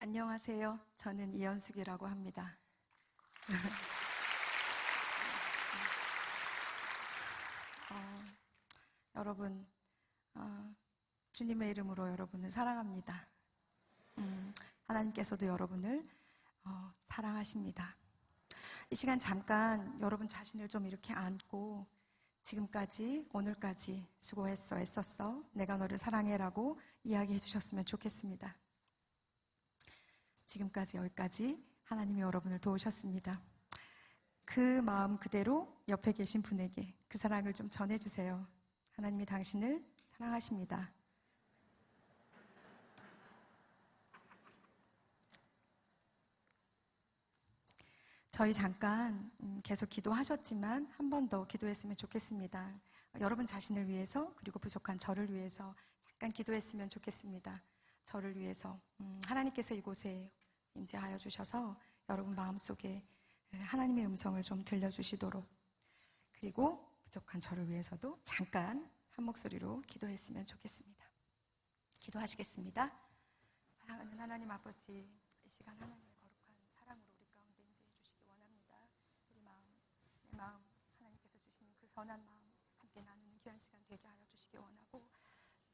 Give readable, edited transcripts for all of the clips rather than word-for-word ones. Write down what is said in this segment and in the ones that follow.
안녕하세요. 저는 이연숙이라고 합니다. 여러분, 주님의 이름으로 여러분을 사랑합니다. 하나님께서도 여러분을 사랑하십니다. 이 시간 잠깐 여러분 자신을 좀 이렇게 안고 지금까지, 오늘까지 수고했어, 애썼어, 내가 너를 사랑해라고 이야기해 주셨으면 좋겠습니다. 지금까지 여기까지 하나님이 여러분을 도우셨습니다. 그 마음 그대로 옆에 계신 분에게 그 사랑을 좀 전해주세요. 하나님이 당신을 사랑하십니다. 저희 잠깐 계속 기도하셨지만 한 번 더 기도했으면 좋겠습니다. 여러분 자신을 위해서, 그리고 부족한 저를 위해서 잠깐 기도했으면 좋겠습니다. 저를 위해서 하나님께서 이곳에 임재하여 주셔서 여러분 마음속에 하나님의 음성을 좀 들려주시도록, 그리고 부족한 저를 위해서도 잠깐 한 목소리로 기도했으면 좋겠습니다. 기도하시겠습니다. 사랑하는 하나님 아버지, 이 시간 하나님의 거룩한 사랑으로 우리 가운데 임재해 주시기 원합니다. 우리 마음, 내 마음, 하나님께서 주시는 그 선한 마음 함께 나누는 귀한 시간 되게 하여 주시기 원하고,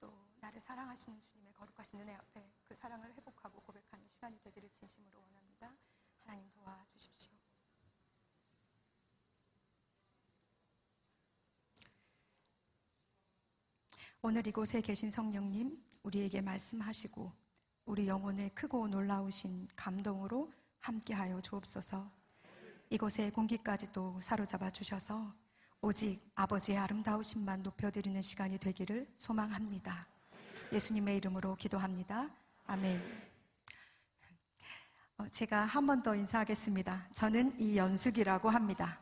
또 나를 사랑하시는 주님의 거룩하신 은혜 앞에 그 사랑을 회복하고 고백하는 시간이 되기를 진심으로 원합니다. 하나님 도와주십시오. 오늘 이곳에 계신 성령님, 우리에게 말씀하시고 우리 영혼에 크고 놀라우신 감동으로 함께하여 주옵소서. 이곳의 공기까지도 사로잡아 주셔서 오직 아버지의 아름다우심만 높여드리는 시간이 되기를 소망합니다. 예수님의 이름으로 기도합니다. 아멘. 제가 한 번 더 인사하겠습니다. 저는 이연숙이라고 합니다.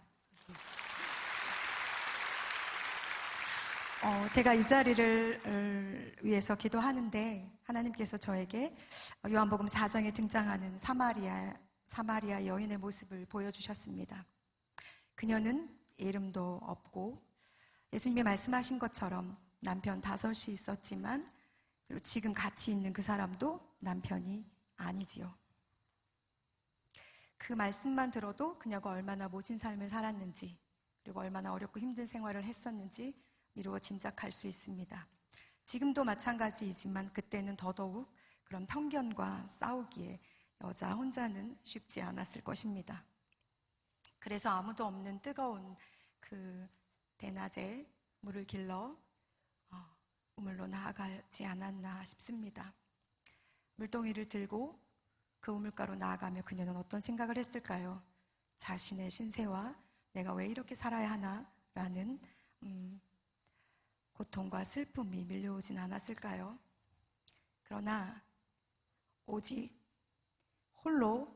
제가 이 자리를 위해서 기도하는데 하나님께서 저에게 요한복음 4장에 등장하는 사마리아 여인의 모습을 보여주셨습니다. 그녀는 이름도 없고 예수님이 말씀하신 것처럼 남편 5이 있었지만, 그리고 지금 같이 있는 그 사람도 남편이 아니지요. 그 말씀만 들어도 그녀가 얼마나 모진 삶을 살았는지, 그리고 얼마나 어렵고 힘든 생활을 했었는지 미루어 짐작할 수 있습니다. 지금도 마찬가지이지만 그때는 더더욱 그런 편견과 싸우기에 여자 혼자는 쉽지 않았을 것입니다. 그래서 아무도 없는 뜨거운 그 대낮에 물을 길러 우물로 나아가지 않았나 싶습니다. 물동이를 들고 그 우물가로 나아가며 그녀는 어떤 생각을 했을까요? 자신의 신세와 내가 왜 이렇게 살아야 하나? 라는 고통과 슬픔이 밀려오진 않았을까요? 그러나 오직 홀로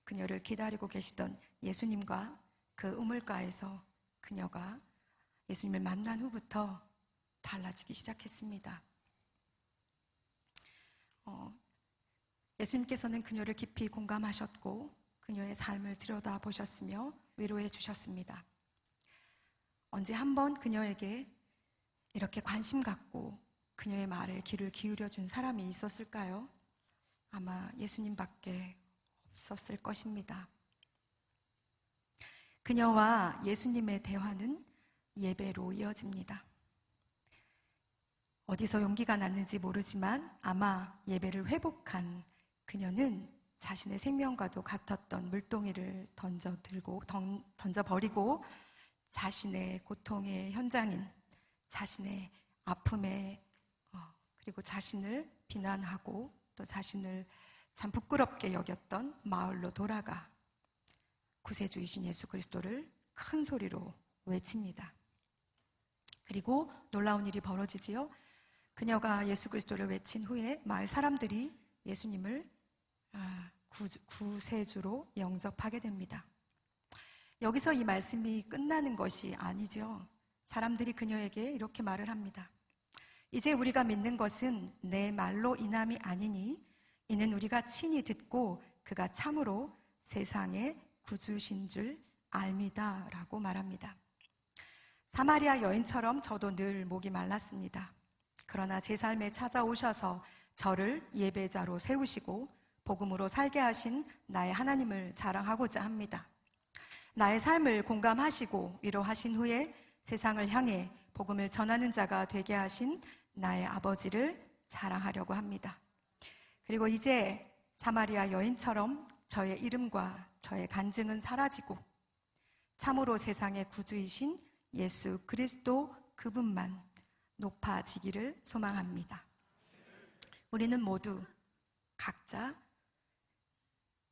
그녀를 기다리고 계시던 예수님과 그 우물가에서 그녀가 예수님을 만난 후부터 달라지기 시작했습니다. 예수님께서는 그녀를 깊이 공감하셨고 그녀의 삶을 들여다보셨으며 위로해 주셨습니다. 언제 한번 그녀에게 이렇게 관심 갖고 그녀의 말에 귀를 기울여 준 사람이 있었을까요? 아마 예수님밖에 없었을 것입니다. 그녀와 예수님의 대화는 예배로 이어집니다. 어디서 용기가 났는지 모르지만 아마 예배를 회복한 그녀는 자신의 생명과도 같았던 물동이를 던져버리고 자신의 고통의 현장인, 자신의 아픔에 그리고 자신을 비난하고 또 자신을 참 부끄럽게 여겼던 마을로 돌아가 구세주이신 예수 그리스도를 큰 소리로 외칩니다. 그리고 놀라운 일이 벌어지지요. 그녀가 예수 그리스도를 외친 후에 마을 사람들이 예수님을 구세주로 영접하게 됩니다. 여기서 이 말씀이 끝나는 것이 아니죠. 사람들이 그녀에게 이렇게 말을 합니다. 이제 우리가 믿는 것은 내 말로 인함이 아니니 이는 우리가 친히 듣고 그가 참으로 세상의 구주신 줄 알미다 라고 말합니다. 사마리아 여인처럼 저도 늘 목이 말랐습니다. 그러나 제 삶에 찾아오셔서 저를 예배자로 세우시고 복음으로 살게 하신 나의 하나님을 자랑하고자 합니다. 나의 삶을 공감하시고 위로하신 후에 세상을 향해 복음을 전하는 자가 되게 하신 나의 아버지를 자랑하려고 합니다. 그리고 이제 사마리아 여인처럼 저의 이름과 저의 간증은 사라지고 참으로 세상의 구주이신 예수 그리스도 그분만 높아지기를 소망합니다. 우리는 모두 각자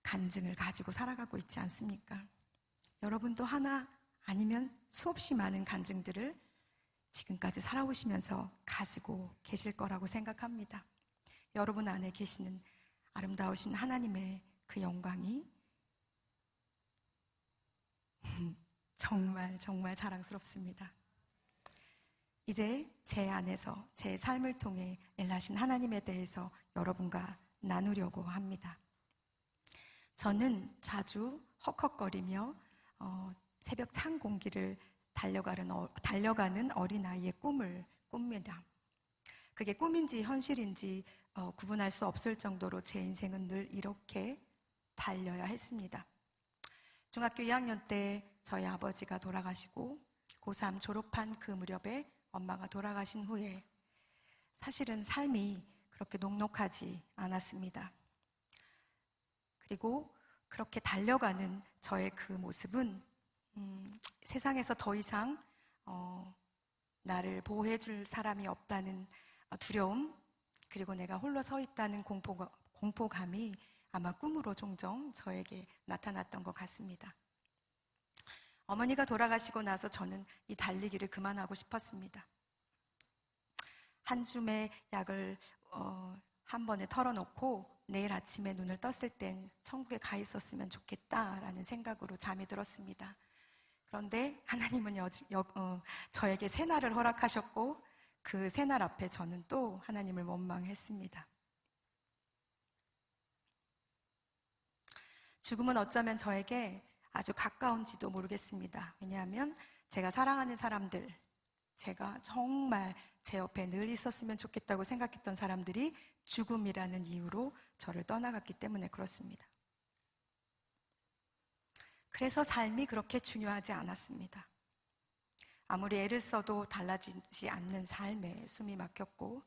간증을 가지고 살아가고 있지 않습니까? 여러분도 하나 아니면 수없이 많은 간증들을 지금까지 살아오시면서 가지고 계실 거라고 생각합니다. 여러분 안에 계시는 아름다우신 하나님의 그 영광이 정말 정말 자랑스럽습니다. 이제 제 안에서 제 삶을 통해 일하신 하나님에 대해서 여러분과 나누려고 합니다. 저는 자주 헉헉거리며 새벽 찬 공기를 달려가는 어린아이의 꿈을 꿉니다. 그게 꿈인지 현실인지 구분할 수 없을 정도로 제 인생은 늘 이렇게 달려야 했습니다. 중학교 2학년 때 저희 아버지가 돌아가시고 고3 졸업한 그 무렵에 엄마가 돌아가신 후에 사실은 삶이 그렇게 녹록하지 않았습니다. 그리고 그렇게 달려가는 저의 그 모습은 세상에서 더 이상 나를 보호해 줄 사람이 없다는 두려움, 그리고 내가 홀로 서 있다는 공포감이 아마 꿈으로 종종 저에게 나타났던 것 같습니다. 어머니가 돌아가시고 나서 저는 이 달리기를 그만하고 싶었습니다. 한 줌의 약을 한 번에 털어놓고 내일 아침에 눈을 떴을 땐 천국에 가 있었으면 좋겠다라는 생각으로 잠이 들었습니다. 그런데 하나님은 저에게 새날을 허락하셨고 그 새날 앞에 저는 또 하나님을 원망했습니다. 죽음은 어쩌면 저에게 아주 가까운지도 모르겠습니다. 왜냐하면 제가 사랑하는 사람들, 제가 정말 제 옆에 늘 있었으면 좋겠다고 생각했던 사람들이 죽음이라는 이유로 저를 떠나갔기 때문에 그렇습니다. 그래서 삶이 그렇게 중요하지 않았습니다. 아무리 애를 써도 달라지지 않는 삶에 숨이 막혔고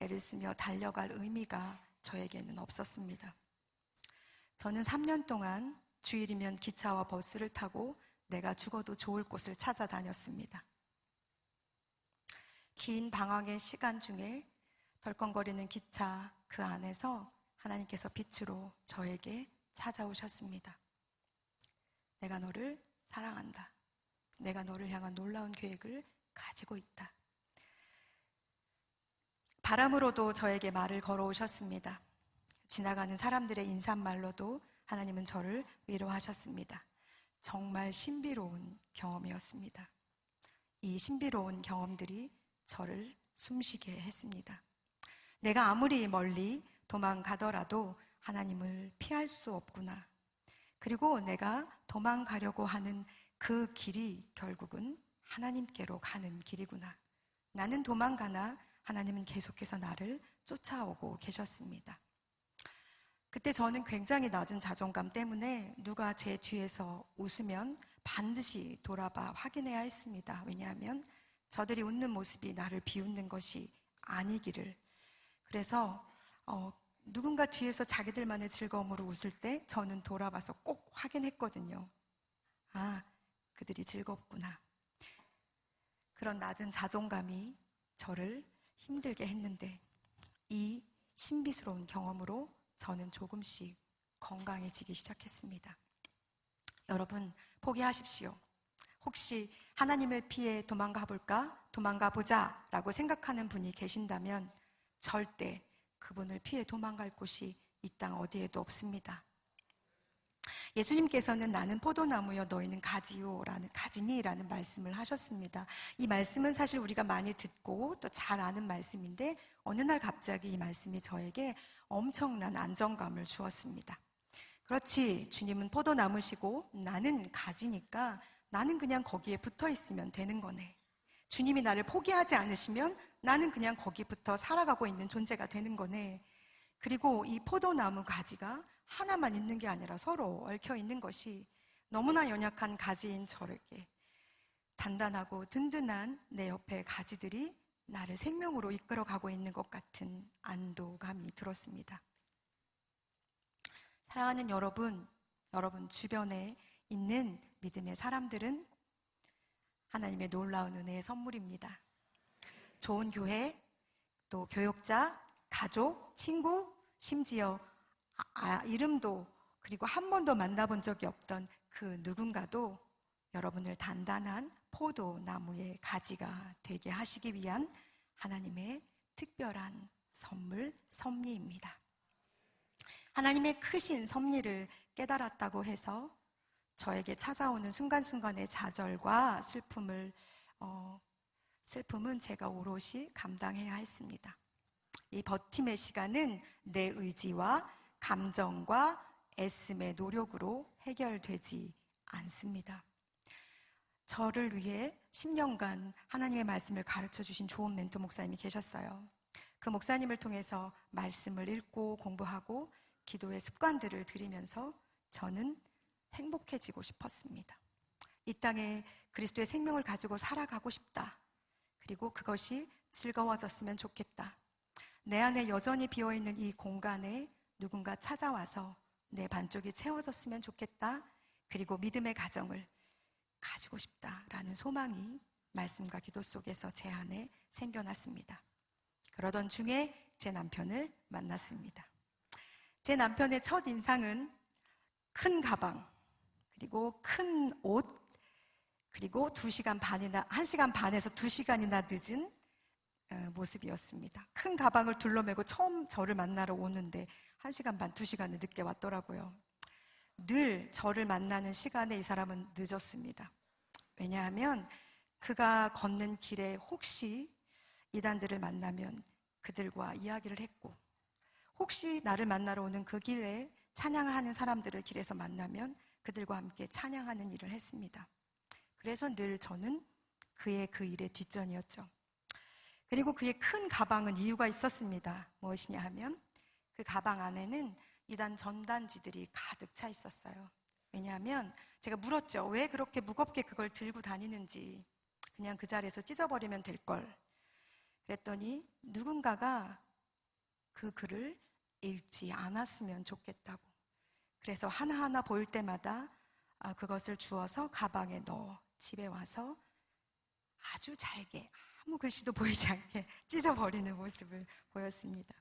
애를 쓰며 달려갈 의미가 저에게는 없었습니다. 저는 3년 동안 주일이면 기차와 버스를 타고 내가 죽어도 좋을 곳을 찾아다녔습니다. 긴 방황의 시간 중에 덜컹거리는 기차 그 안에서 하나님께서 빛으로 저에게 찾아오셨습니다. 내가 너를 사랑한다. 내가 너를 향한 놀라운 계획을 가지고 있다. 바람으로도 저에게 말을 걸어오셨습니다. 지나가는 사람들의 인사말로도 하나님은 저를 위로하셨습니다. 정말 신비로운 경험이었습니다. 이 신비로운 경험들이 저를 숨쉬게 했습니다. 내가 아무리 멀리 도망가더라도 하나님을 피할 수 없구나. 그리고 내가 도망가려고 하는 그 길이 결국은 하나님께로 가는 길이구나. 나는 도망가나 하나님은 계속해서 나를 쫓아오고 계셨습니다. 그때 저는 굉장히 낮은 자존감 때문에 누가 제 뒤에서 웃으면 반드시 돌아봐 확인해야 했습니다. 왜냐하면 저들이 웃는 모습이 나를 비웃는 것이 아니기를. 그래서 누군가 뒤에서 자기들만의 즐거움으로 웃을 때 저는 돌아봐서 꼭 확인했거든요. 아, 그들이 즐겁구나. 그런 낮은 자존감이 저를 힘들게 했는데 이 신비스러운 경험으로 저는 조금씩 건강해지기 시작했습니다. 여러분, 포기하십시오. 혹시 하나님을 피해 도망가 볼까? 도망가 보자 라고 생각하는 분이 계신다면 절대 그분을 피해 도망갈 곳이 이 땅 어디에도 없습니다. 예수님께서는 나는 포도나무여 너희는 가지니라는 말씀을 하셨습니다. 이 말씀은 사실 우리가 많이 듣고 또 잘 아는 말씀인데 어느 날 갑자기 이 말씀이 저에게 엄청난 안정감을 주었습니다. 그렇지, 주님은 포도나무시고 나는 가지니까 나는 그냥 거기에 붙어 있으면 되는 거네. 주님이 나를 포기하지 않으시면 나는 그냥 거기 붙어 살아가고 있는 존재가 되는 거네. 그리고 이 포도나무 가지가 하나만 있는 게 아니라 서로 얽혀 있는 것이 너무나 연약한 가지인 저에게 단단하고 든든한 내 옆에 가지들이 나를 생명으로 이끌어가고 있는 것 같은 안도감이 들었습니다. 사랑하는 여러분, 여러분 주변에 있는 믿음의 사람들은 하나님의 놀라운 은혜의 선물입니다. 좋은 교회, 또 교역자, 가족, 친구, 심지어 이름도 그리고 한 번도 만나본 적이 없던 그 누군가도 여러분을 단단한 포도나무의 가지가 되게 하시기 위한 하나님의 특별한 선물, 섭리입니다. 하나님의 크신 섭리를 깨달았다고 해서 저에게 찾아오는 순간순간의 좌절과 슬픔은 제가 오롯이 감당해야 했습니다. 이 버팀의 시간은 내 의지와 감정과 애씀의 노력으로 해결되지 않습니다. 저를 위해 10년간 하나님의 말씀을 가르쳐 주신 좋은 멘토 목사님이 계셨어요. 그 목사님을 통해서 말씀을 읽고 공부하고 기도의 습관들을 들이면서 저는 행복해지고 싶었습니다. 이 땅에 그리스도의 생명을 가지고 살아가고 싶다. 그리고 그것이 즐거워졌으면 좋겠다. 내 안에 여전히 비어있는 이 공간에 누군가 찾아와서 내 반쪽이 채워졌으면 좋겠다. 그리고 믿음의 가정을 가지고 싶다라는 소망이 말씀과 기도 속에서 제 안에 생겨났습니다. 그러던 중에 제 남편을 만났습니다. 제 남편의 첫 인상은 큰 가방, 그리고 큰 옷, 그리고 1시간 반에서 2시간이나 늦은 모습이었습니다. 큰 가방을 둘러매고 처음 저를 만나러 오는데 1시간 반, 2시간을 늦게 왔더라고요. 늘 저를 만나는 시간에 이 사람은 늦었습니다. 왜냐하면 그가 걷는 길에 혹시 이단들을 만나면 그들과 이야기를 했고, 혹시 나를 만나러 오는 그 길에 찬양을 하는 사람들을 길에서 만나면 그들과 함께 찬양하는 일을 했습니다. 그래서 늘 저는 그의 그 일의 뒷전이었죠. 그리고 그의 큰 가방은 이유가 있었습니다. 무엇이냐 하면 그 가방 안에는 이단 전단지들이 가득 차 있었어요. 왜냐하면 제가 물었죠. 왜 그렇게 무겁게 그걸 들고 다니는지. 그냥 그 자리에서 찢어버리면 될걸. 그랬더니 누군가가 그 글을 읽지 않았으면 좋겠다고. 그래서 하나하나 보일 때마다 그것을 주워서 가방에 넣어 집에 와서 아주 잘게 아무 글씨도 보이지 않게 찢어버리는 모습을 보였습니다.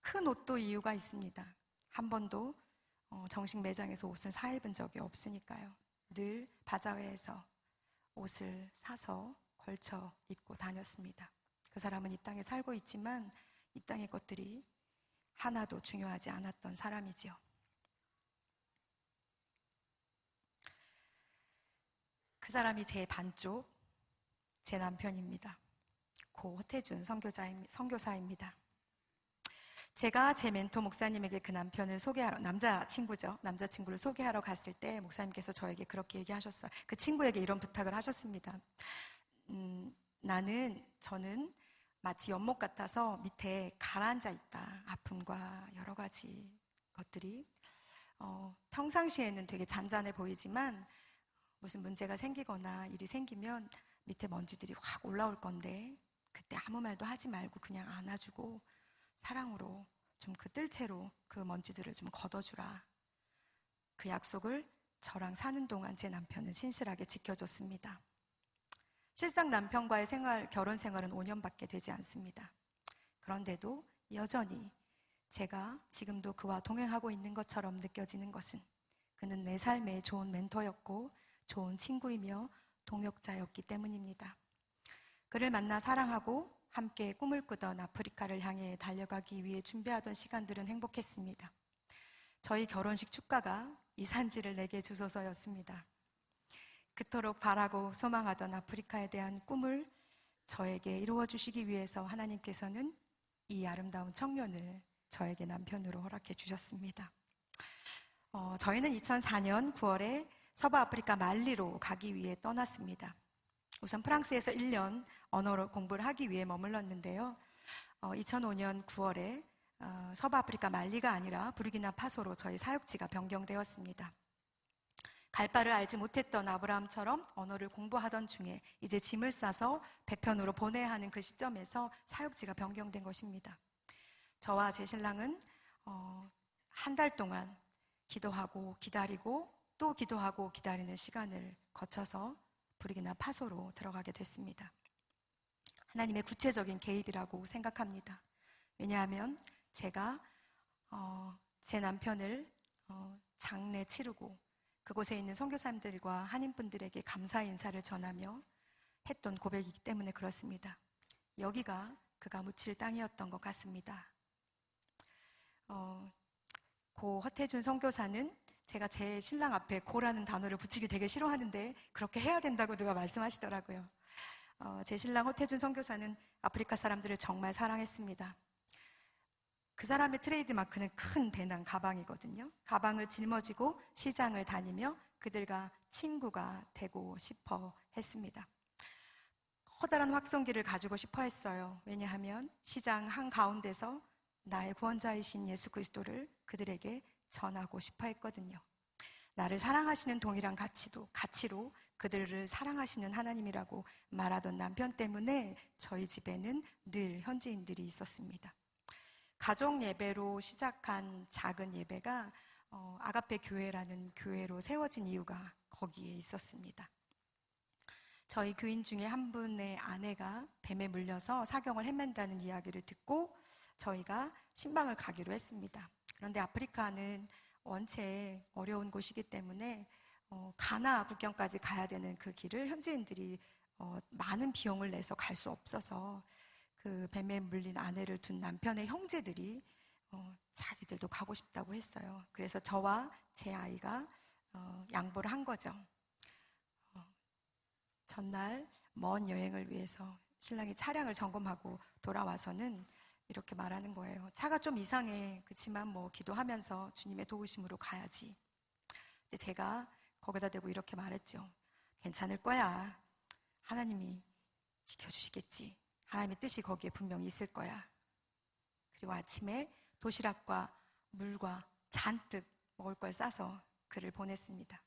큰 옷도 이유가 있습니다. 한 번도 정식 매장에서 옷을 사입은 적이 없으니까요. 늘 바자회에서 옷을 사서 걸쳐 입고 다녔습니다. 그 사람은 이 땅에 살고 있지만 이 땅의 것들이 하나도 중요하지 않았던 사람이지요. 그 사람이 제 반쪽, 제 남편입니다. 고 호태준 선교사입니다. 제가 제 멘토 목사님에게 그 남편을 소개하러, 남자친구를 소개하러 갔을 때 목사님께서 저에게 그렇게 얘기하셨어요. 그 친구에게 이런 부탁을 하셨습니다. 저는 마치 연못 같아서 밑에 가라앉아 있다. 아픔과 여러 가지 것들이 평상시에는 되게 잔잔해 보이지만 무슨 문제가 생기거나 일이 생기면 밑에 먼지들이 확 올라올 건데 그때 아무 말도 하지 말고 그냥 안아주고 사랑으로 좀 그 뜰채로 그 먼지들을 좀 걷어주라. 그 약속을 저랑 사는 동안 제 남편은 신실하게 지켜줬습니다. 실상 남편과의 결혼 생활은 5년밖에 되지 않습니다. 그런데도 여전히 제가 지금도 그와 동행하고 있는 것처럼 느껴지는 것은 그는 내 삶의 좋은 멘토였고 좋은 친구이며 동역자였기 때문입니다. 그를 만나 사랑하고 함께 꿈을 꾸던 아프리카를 향해 달려가기 위해 준비하던 시간들은 행복했습니다. 저희 결혼식 축가가 이 산지를 내게 주소서였습니다. 그토록 바라고 소망하던 아프리카에 대한 꿈을 저에게 이루어 주시기 위해서 하나님께서는 이 아름다운 청년을 저에게 남편으로 허락해 주셨습니다. 저희는 2004년 9월에 서부아프리카 말리로 가기 위해 떠났습니다. 우선 프랑스에서 1년 언어 공부를 하기 위해 머물렀는데요. 2005년 9월에 서부아프리카 말리가 아니라 부르기나파소로 저희 사역지가 변경되었습니다. 갈 바를 알지 못했던 아브라함처럼 언어를 공부하던 중에 이제 짐을 싸서 배편으로 보내야 하는 그 시점에서 사역지가 변경된 것입니다. 저와 제 신랑은 한 달 동안 기도하고 기다리고 또 기도하고 기다리는 시간을 거쳐서 부르기나파소로 들어가게 됐습니다. 하나님의 구체적인 개입이라고 생각합니다. 왜냐하면 제가 제 남편을 장례 치르고 그곳에 있는 선교사님들과 한인분들에게 감사 인사를 전하며 했던 고백이기 때문에 그렇습니다. 여기가 그가 묻힐 땅이었던 것 같습니다. 고 허태준 선교사는 제가 제 신랑 앞에 고라는 단어를 붙이기 되게 싫어하는데 그렇게 해야 된다고 누가 말씀하시더라고요. 제 신랑 허태준 선교사는 아프리카 사람들을 정말 사랑했습니다. 그 사람의 트레이드 마크는 큰 배낭 가방이거든요. 가방을 짊어지고 시장을 다니며 그들과 친구가 되고 싶어 했습니다. 커다란 확성기를 가지고 싶어 했어요. 왜냐하면 시장 한가운데서 나의 구원자이신 예수 그리스도를 그들에게 전하고 싶어 했거든요. 나를 사랑하시는 동일한 가치로 그들을 사랑하시는 하나님이라고 말하던 남편 때문에 저희 집에는 늘 현지인들이 있었습니다. 가족 예배로 시작한 작은 예배가 아가페 교회라는 교회로 세워진 이유가 거기에 있었습니다. 저희 교인 중에 한 분의 아내가 뱀에 물려서 사경을 헤맨다는 이야기를 듣고 저희가 신방을 가기로 했습니다. 그런데 아프리카는 원체 어려운 곳이기 때문에 가나 국경까지 가야 되는 그 길을 현지인들이 많은 비용을 내서 갈 수 없어서 그 뱀에 물린 아내를 둔 남편의 형제들이 자기들도 가고 싶다고 했어요. 그래서 저와 제 아이가 양보를 한 거죠. 전날 먼 여행을 위해서 신랑이 차량을 점검하고 돌아와서는 이렇게 말하는 거예요. 차가 좀 이상해. 그치만 뭐 기도하면서 주님의 도우심으로 가야지. 근데 제가 거기다 대고 이렇게 말했죠. 괜찮을 거야. 하나님이 지켜주시겠지. 하나님의 뜻이 거기에 분명히 있을 거야. 그리고 아침에 도시락과 물과 잔뜩 먹을 걸 싸서 그를 보냈습니다.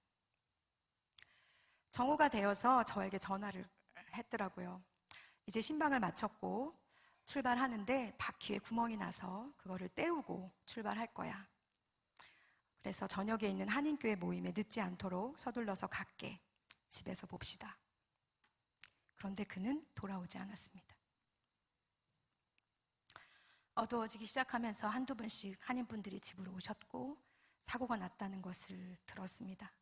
정오가 되어서 저에게 전화를 했더라고요. 이제 신방을 마쳤고 출발하는데 바퀴에 구멍이 나서 그거를 떼우고 출발할 거야. 그래서 저녁에 있는 한인교회 모임에 늦지 않도록 서둘러서 갈게. 집에서 봅시다. 그런데 그는 돌아오지 않았습니다. 어두워지기 시작하면서 한두 분씩 한인분들이 집으로 오셨고 사고가 났다는 것을 들었습니다.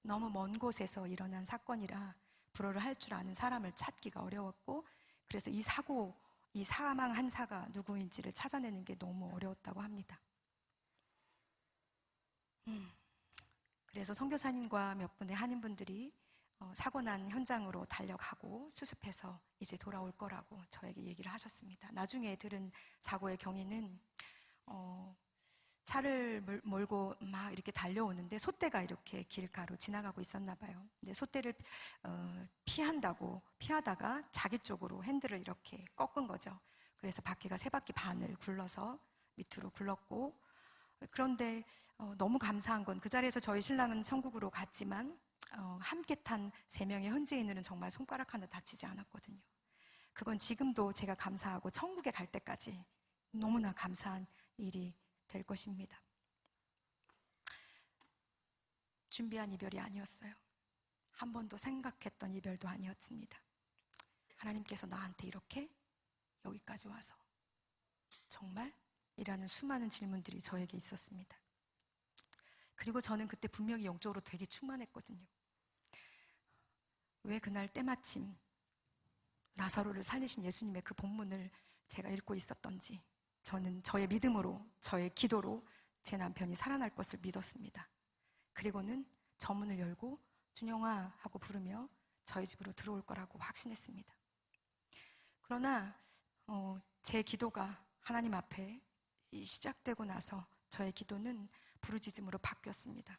너무 먼 곳에서 일어난 사건이라 불어를 할 줄 아는 사람을 찾기가 어려웠고 그래서 이 사망 한사가 누구인지를 찾아내는 게 너무 어려웠다고 합니다. 그래서 선교사님과 몇 분의 한인분들이 사고 난 현장으로 달려가고 수습해서 이제 돌아올 거라고 저에게 얘기를 하셨습니다. 나중에 들은 사고의 경위는 차를 몰고 막 이렇게 달려오는데 솥대가 이렇게 길가로 지나가고 있었나 봐요. 근데 솥대를 피하다가 자기 쪽으로 핸들을 이렇게 꺾은 거죠. 그래서 바퀴가 세 바퀴 반을 굴러서 밑으로 굴렀고 그런데 너무 감사한 건 그 자리에서 저희 신랑은 천국으로 갔지만 함께 탄 3명의 현지인들은 정말 손가락 하나 다치지 않았거든요. 그건 지금도 제가 감사하고 천국에 갈 때까지 너무나 감사한 일이 될 것입니다. 준비한 이별이 아니었어요. 한 번도 생각했던 이별도 아니었습니다. 하나님께서 나한테 이렇게 여기까지 와서 정말? 이라는 수많은 질문들이 저에게 있었습니다. 그리고 저는 그때 분명히 영적으로 되게 충만했거든요. 왜 그날 때마침 나사로를 살리신 예수님의 그 본문을 제가 읽고 있었던지 저는 저의 믿음으로, 저의 기도로 제 남편이 살아날 것을 믿었습니다. 그리고는 저문을 열고 준영아 하고 부르며 저희 집으로 들어올 거라고 확신했습니다. 그러나 제 기도가 하나님 앞에 시작되고 나서 저의 기도는 부르짖음으로 바뀌었습니다.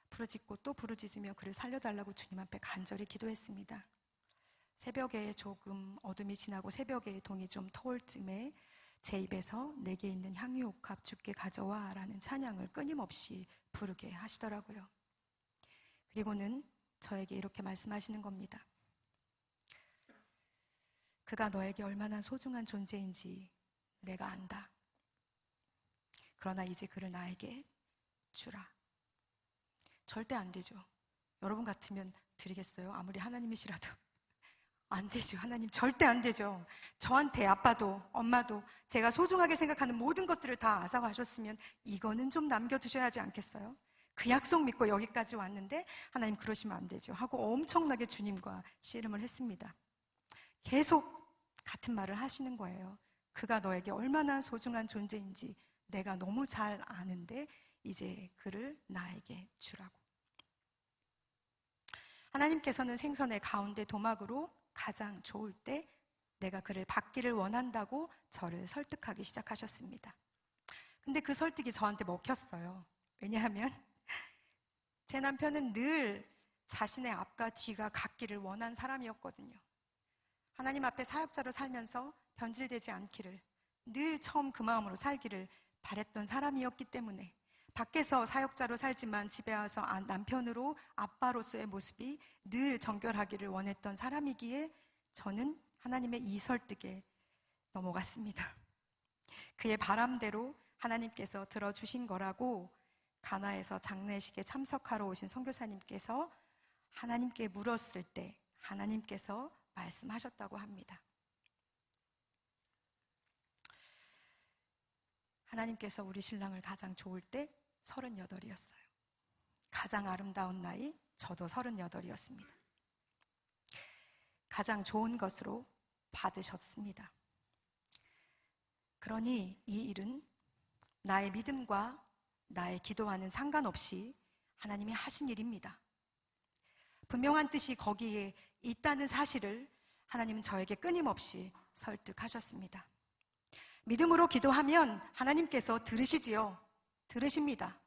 부르짖고 또 부르짖으며 그를 살려달라고 주님 앞에 간절히 기도했습니다. 새벽에 조금 어둠이 지나고 새벽에 동이 좀 터올 쯤에 제 입에서 내게 있는 향유옥합 주께 가져와 라는 찬양을 끊임없이 부르게 하시더라고요. 그리고는 저에게 이렇게 말씀하시는 겁니다. 그가 너에게 얼마나 소중한 존재인지 내가 안다. 그러나 이제 그를 나에게 주라. 절대 안 되죠. 여러분 같으면 드리겠어요? 아무리 하나님이시라도. 안 되죠. 하나님 절대 안 되죠. 저한테 아빠도 엄마도 제가 소중하게 생각하는 모든 것들을 다 앗아가셨으면 이거는 좀 남겨두셔야 하지 않겠어요? 그 약속 믿고 여기까지 왔는데 하나님 그러시면 안 되죠 하고 엄청나게 주님과 씨름을 했습니다. 계속 같은 말을 하시는 거예요. 그가 너에게 얼마나 소중한 존재인지 내가 너무 잘 아는데 이제 그를 나에게 주라고. 하나님께서는 생선의 가운데 도막으로 가장 좋을 때 내가 그를 받기를 원한다고 저를 설득하기 시작하셨습니다. 근데 그 설득이 저한테 먹혔어요. 왜냐하면 제 남편은 늘 자신의 앞과 뒤가 같기를 원한 사람이었거든요. 하나님 앞에 사역자로 살면서 변질되지 않기를, 늘 처음 그 마음으로 살기를 바랬던 사람이었기 때문에 밖에서 사역자로 살지만 집에 와서 남편으로 아빠로서의 모습이 늘 정결하기를 원했던 사람이기에 저는 하나님의 이 설득에 넘어갔습니다. 그의 바람대로 하나님께서 들어주신 거라고 가나에서 장례식에 참석하러 오신 선교사님께서 하나님께 물었을 때 하나님께서 말씀하셨다고 합니다. 하나님께서 우리 신랑을 가장 좋을 때 38이었어요. 가장 아름다운 나이 저도 38이었습니다. 가장 좋은 것으로 받으셨습니다. 그러니 이 일은 나의 믿음과 나의 기도와는 상관없이 하나님이 하신 일입니다. 분명한 뜻이 거기에 있다는 사실을 하나님은 저에게 끊임없이 설득하셨습니다. 믿음으로 기도하면 하나님께서 들으시지요. 들으십니다.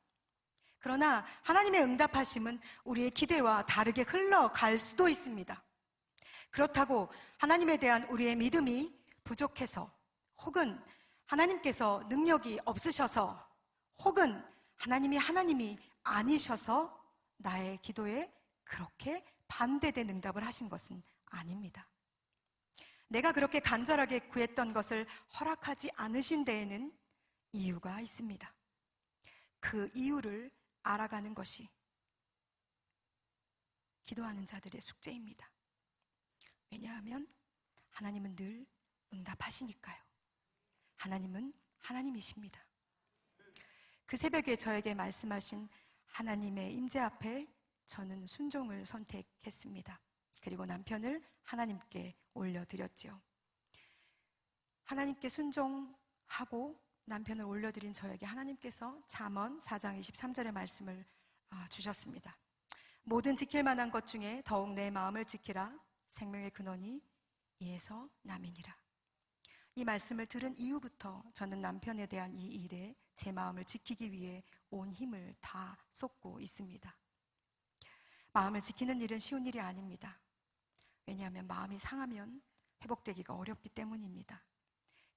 그러나 하나님의 응답하심은 우리의 기대와 다르게 흘러갈 수도 있습니다. 그렇다고 하나님에 대한 우리의 믿음이 부족해서, 혹은 하나님께서 능력이 없으셔서, 혹은 하나님이 아니셔서 나의 기도에 그렇게 반대된 응답을 하신 것은 아닙니다. 내가 그렇게 간절하게 구했던 것을 허락하지 않으신 데에는 이유가 있습니다. 그 이유를 알아가는 것이 기도하는 자들의 숙제입니다. 왜냐하면 하나님은 늘 응답하시니까요. 하나님은 하나님이십니다. 그 새벽에 저에게 말씀하신 하나님의 임재 앞에 저는 순종을 선택했습니다. 그리고 남편을 하나님께 올려드렸죠. 하나님께 순종하고 남편을 올려드린 저에게 하나님께서 잠언 4장 23절의 말씀을 주셨습니다. 모든 지킬 만한 것 중에 더욱 내 마음을 지키라. 생명의 근원이 이에서 남이니라. 이 말씀을 들은 이후부터 저는 남편에 대한 이 일에 제 마음을 지키기 위해 온 힘을 다 쏟고 있습니다. 마음을 지키는 일은 쉬운 일이 아닙니다. 왜냐하면 마음이 상하면 회복되기가 어렵기 때문입니다.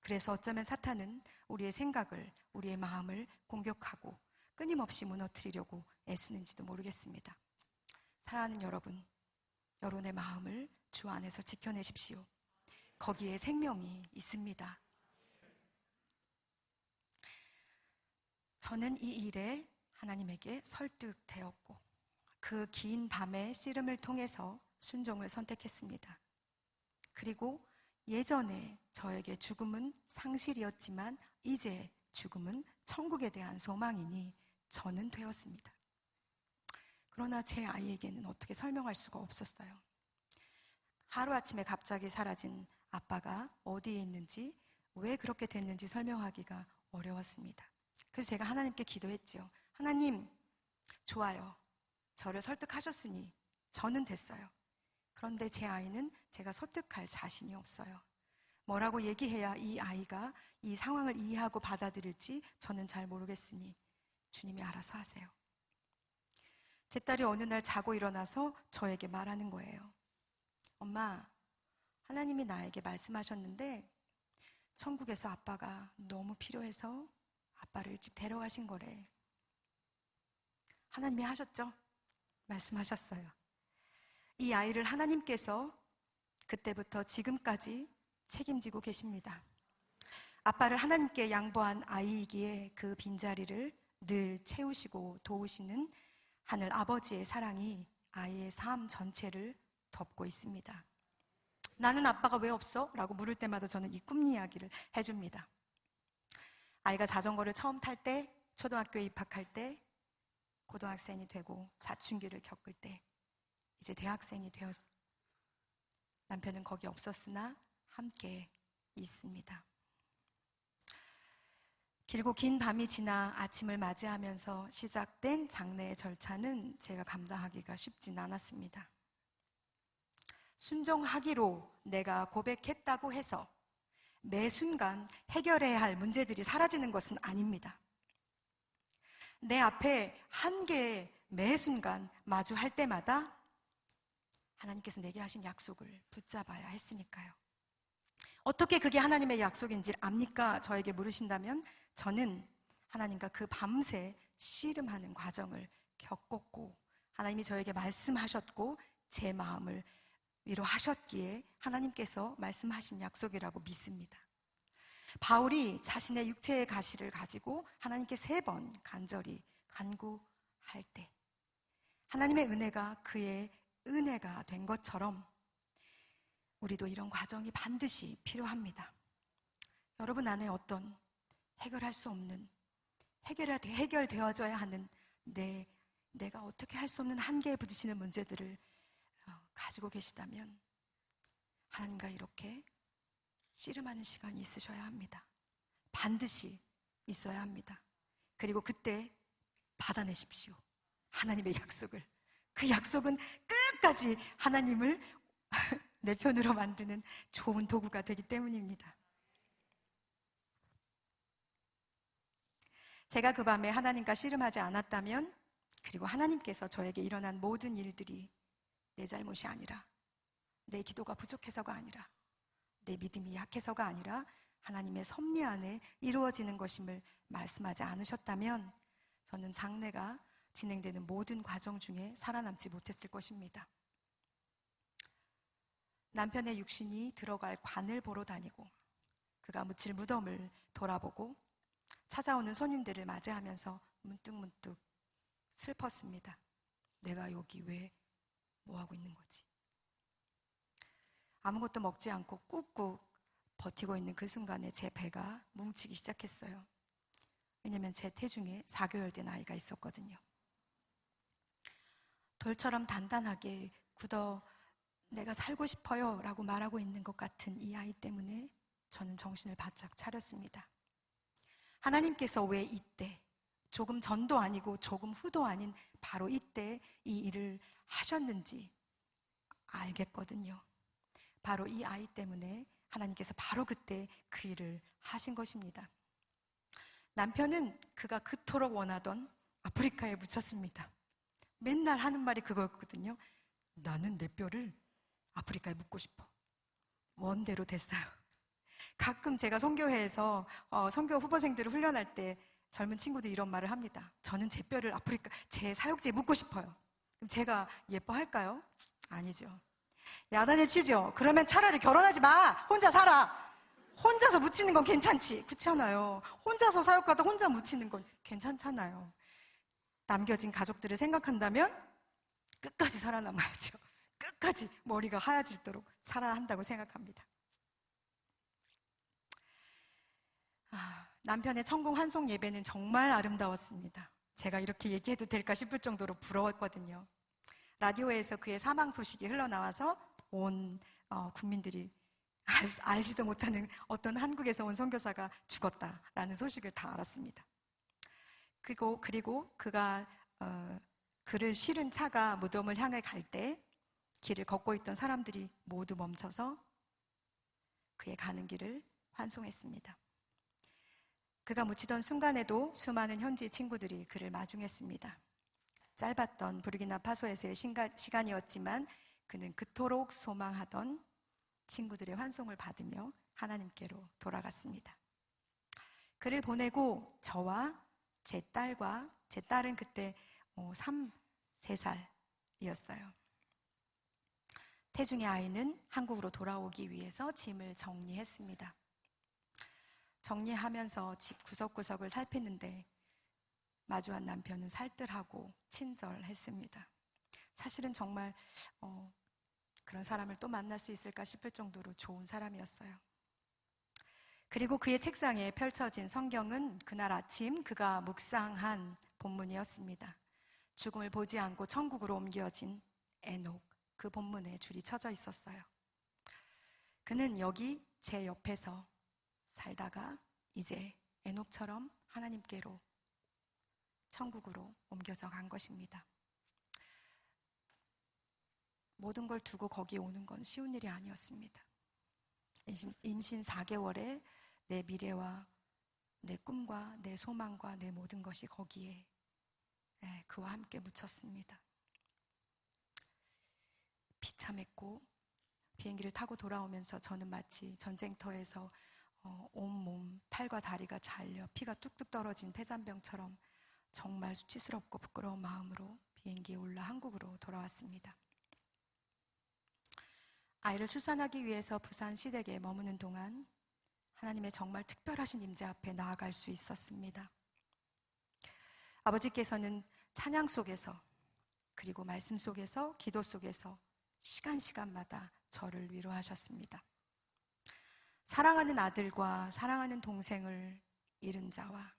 그래서 어쩌면 사탄은 우리의 생각을, 우리의 마음을 공격하고 끊임없이 무너뜨리려고 애쓰는지도 모르겠습니다. 사랑하는 여러분, 여러분의 마음을 주 안에서 지켜내십시오. 거기에 생명이 있습니다. 저는 이 일에 하나님에게 설득되었고 그 긴 밤의 씨름을 통해서 순종을 선택했습니다. 그리고 예전에 저에게 죽음은 상실이었지만 이제 죽음은 천국에 대한 소망이니 저는 되었습니다. 그러나 제 아이에게는 어떻게 설명할 수가 없었어요. 하루아침에 갑자기 사라진 아빠가 어디에 있는지, 왜 그렇게 됐는지 설명하기가 어려웠습니다. 그래서 제가 하나님께 기도했죠. 하나님, 좋아요. 저를 설득하셨으니 저는 됐어요. 그런데 제 아이는 제가 설득할 자신이 없어요. 뭐라고 얘기해야 이 아이가 이 상황을 이해하고 받아들일지 저는 잘 모르겠으니 주님이 알아서 하세요. 제 딸이 어느 날 자고 일어나서 저에게 말하는 거예요. 엄마, 하나님이 나에게 말씀하셨는데 천국에서 아빠가 너무 필요해서 아빠를 일찍 데려가신 거래. 하나님이 하셨죠? 말씀하셨어요. 이 아이를 하나님께서 그때부터 지금까지 책임지고 계십니다. 아빠를 하나님께 양보한 아이이기에 그 빈자리를 늘 채우시고 도우시는 하늘 아버지의 사랑이 아이의 삶 전체를 덮고 있습니다. 나는 아빠가 왜 없어? 라고 물을 때마다 저는 이 꿈 이야기를 해줍니다. 아이가 자전거를 처음 탈 때, 초등학교에 입학할 때, 고등학생이 되고 사춘기를 겪을 때, 이제 대학생이 되었. 남편은 거기 없었으나 함께 있습니다. 길고 긴 밤이 지나 아침을 맞이하면서 시작된 장례의 절차는 제가 감당하기가 쉽진 않았습니다. 순종하기로 내가 고백했다고 해서 매 순간 해결해야 할 문제들이 사라지는 것은 아닙니다. 내 앞에 한계에 매 순간 마주할 때마다 하나님께서 내게 하신 약속을 붙잡아야 했으니까요. 어떻게 그게 하나님의 약속인지 압니까? 저에게 물으신다면 저는 하나님과 그 밤새 씨름하는 과정을 겪었고, 하나님이 저에게 말씀하셨고 제 마음을 위로하셨기에 하나님께서 말씀하신 약속이라고 믿습니다. 바울이 자신의 육체의 가시를 가지고 하나님께 3번 간절히 간구할 때 하나님의 은혜가 그의 은혜가 된 것처럼 우리도 이런 과정이 반드시 필요합니다. 여러분 안에 어떤 해결할 수 없는, 해결되어져야 하는 내가 어떻게 할 수 없는 한계에 부딪히는 문제들을 가지고 계시다면 하나님과 이렇게 씨름하는 시간이 있으셔야 합니다. 반드시 있어야 합니다. 그리고 그때 받아내십시오. 하나님의 약속을. 그 약속은 끝까지 하나님을 내 편으로 만드는 좋은 도구가 되기 때문입니다. 제가 그 밤에 하나님과 씨름하지 않았다면, 그리고 하나님께서 저에게 일어난 모든 일들이 내 잘못이 아니라, 내 기도가 부족해서가 아니라, 내 믿음이 약해서가 아니라 하나님의 섭리 안에 이루어지는 것임을 말씀하지 않으셨다면 저는 장례가 진행되는 모든 과정 중에 살아남지 못했을 것입니다. 남편의 육신이 들어갈 관을 보러 다니고 그가 묻힐 무덤을 돌아보고 찾아오는 손님들을 맞이하면서 문득문득 슬펐습니다. 내가 여기 왜 뭐하고 있는 거지? 아무것도 먹지 않고 꾹꾹 버티고 있는 그 순간에 제 배가 뭉치기 시작했어요. 왜냐면 제 태중에 4개월 된 아이가 있었거든요. 돌처럼 단단하게 굳어 내가 살고 싶어요 라고 말하고 있는 것 같은 이 아이 때문에 저는 정신을 바짝 차렸습니다. 하나님께서 왜 이때, 조금 전도 아니고 조금 후도 아닌 바로 이때 이 일을 하셨는지 알겠거든요. 바로 이 아이 때문에 하나님께서 바로 그때 그 일을 하신 것입니다. 남편은 그가 그토록 원하던 아프리카에 묻혔습니다. 맨날 하는 말이 그거였거든요. 나는 내 뼈를 아프리카에 묻고 싶어. 원대로 됐어요. 가끔 제가 선교회에서 선교 후보생들을 훈련할 때 젊은 친구들이 이런 말을 합니다. 저는 제 뼈를 아프리카, 제 사역지에 묻고 싶어요. 그럼 제가 예뻐할까요? 아니죠. 야단을 치죠. 그러면 차라리 결혼하지 마. 혼자 살아. 혼자서 묻히는 건 괜찮지. 그렇잖아요. 혼자서 사역하다 혼자 묻히는 건 괜찮잖아요. 남겨진 가족들을 생각한다면 끝까지 살아남아야죠. 끝까지 머리가 하얘지도록 살아야 한다고 생각합니다. 남편의 천국 환송 예배는 정말 아름다웠습니다. 제가 이렇게 얘기해도 될까 싶을 정도로 부러웠거든요. 라디오에서 그의 사망 소식이 흘러나와서 온 국민들이 알지도 못하는 어떤 한국에서 온 선교사가 죽었다라는 소식을 다 알았습니다. 그리고 그가 그를 실은 차가 무덤을 향해 갈 때 길을 걷고 있던 사람들이 모두 멈춰서 그의 가는 길을 환송했습니다. 그가 묻히던 순간에도 수많은 현지 친구들이 그를 마중했습니다. 짧았던 부르키나파소에서의 시간이었지만 그는 그토록 소망하던 친구들의 환송을 받으며 하나님께로 돌아갔습니다. 그를 보내고 저와 제 딸은 그때 3-4살이었어요. 태중의 아이는 한국으로 돌아오기 위해서 짐을 정리했습니다. 정리하면서 집 구석구석을 살피는데 마주한 남편은 살뜰하고 친절했습니다. 사실은 정말 그런 사람을 또 만날 수 있을까 싶을 정도로 좋은 사람이었어요. 그리고 그의 책상에 펼쳐진 성경은 그날 아침 그가 묵상한 본문이었습니다. 죽음을 보지 않고 천국으로 옮겨진 에녹, 그 본문에 줄이 쳐져 있었어요. 그는 여기 제 옆에서 살다가 이제 에녹처럼 하나님께로 천국으로 옮겨져 간 것입니다. 모든 걸 두고 거기에 오는 건 쉬운 일이 아니었습니다. 임신 4개월에 내 미래와 내 꿈과 내 소망과 내 모든 것이 거기에 그와 함께 묻혔습니다. 비참했고 비행기를 타고 돌아오면서 저는 마치 전쟁터에서 온몸 팔과 다리가 잘려 피가 뚝뚝 떨어진 폐잔병처럼 정말 수치스럽고 부끄러운 마음으로 비행기에 올라 한국으로 돌아왔습니다. 아이를 출산하기 위해서 부산 시댁에 머무는 동안 하나님의 정말 특별하신 임재 앞에 나아갈 수 있었습니다. 아버지께서는 찬양 속에서 그리고 말씀 속에서 기도 속에서 시간마다 저를 위로하셨습니다. 사랑하는 아들과 사랑하는 동생을 잃은 자와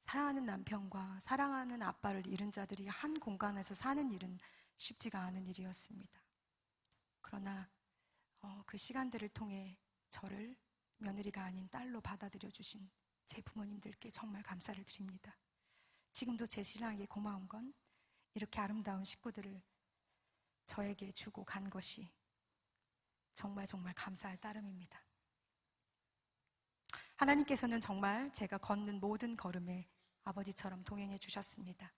사랑하는 남편과 사랑하는 아빠를 잃은 자들이 한 공간에서 사는 일은 쉽지가 않은 일이었습니다. 그러나 그 시간들을 통해 저를 며느리가 아닌 딸로 받아들여 주신 제 부모님들께 정말 감사를 드립니다. 지금도 제 신랑에게 고마운 건 이렇게 아름다운 식구들을 저에게 주고 간 것이 정말 감사할 따름입니다. 하나님께서는 정말 제가 걷는 모든 걸음에 아버지처럼 동행해 주셨습니다.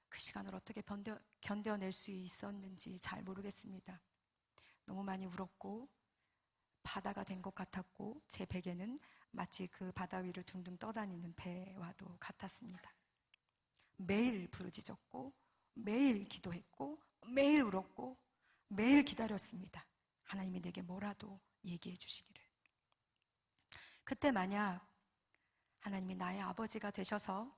그 시간을 어떻게 견뎌낼 수 있었는지 잘 모르겠습니다. 너무 많이 울었고 바다가 된 것 같았고 제 베개는 마치 그 바다 위를 둥둥 떠다니는 배와도 같았습니다. 매일 부르짖었고 매일 기도했고 매일 울었고 매일 기다렸습니다. 하나님이 내게 뭐라도 얘기해 주시기를. 그때 만약 하나님이 나의 아버지가 되셔서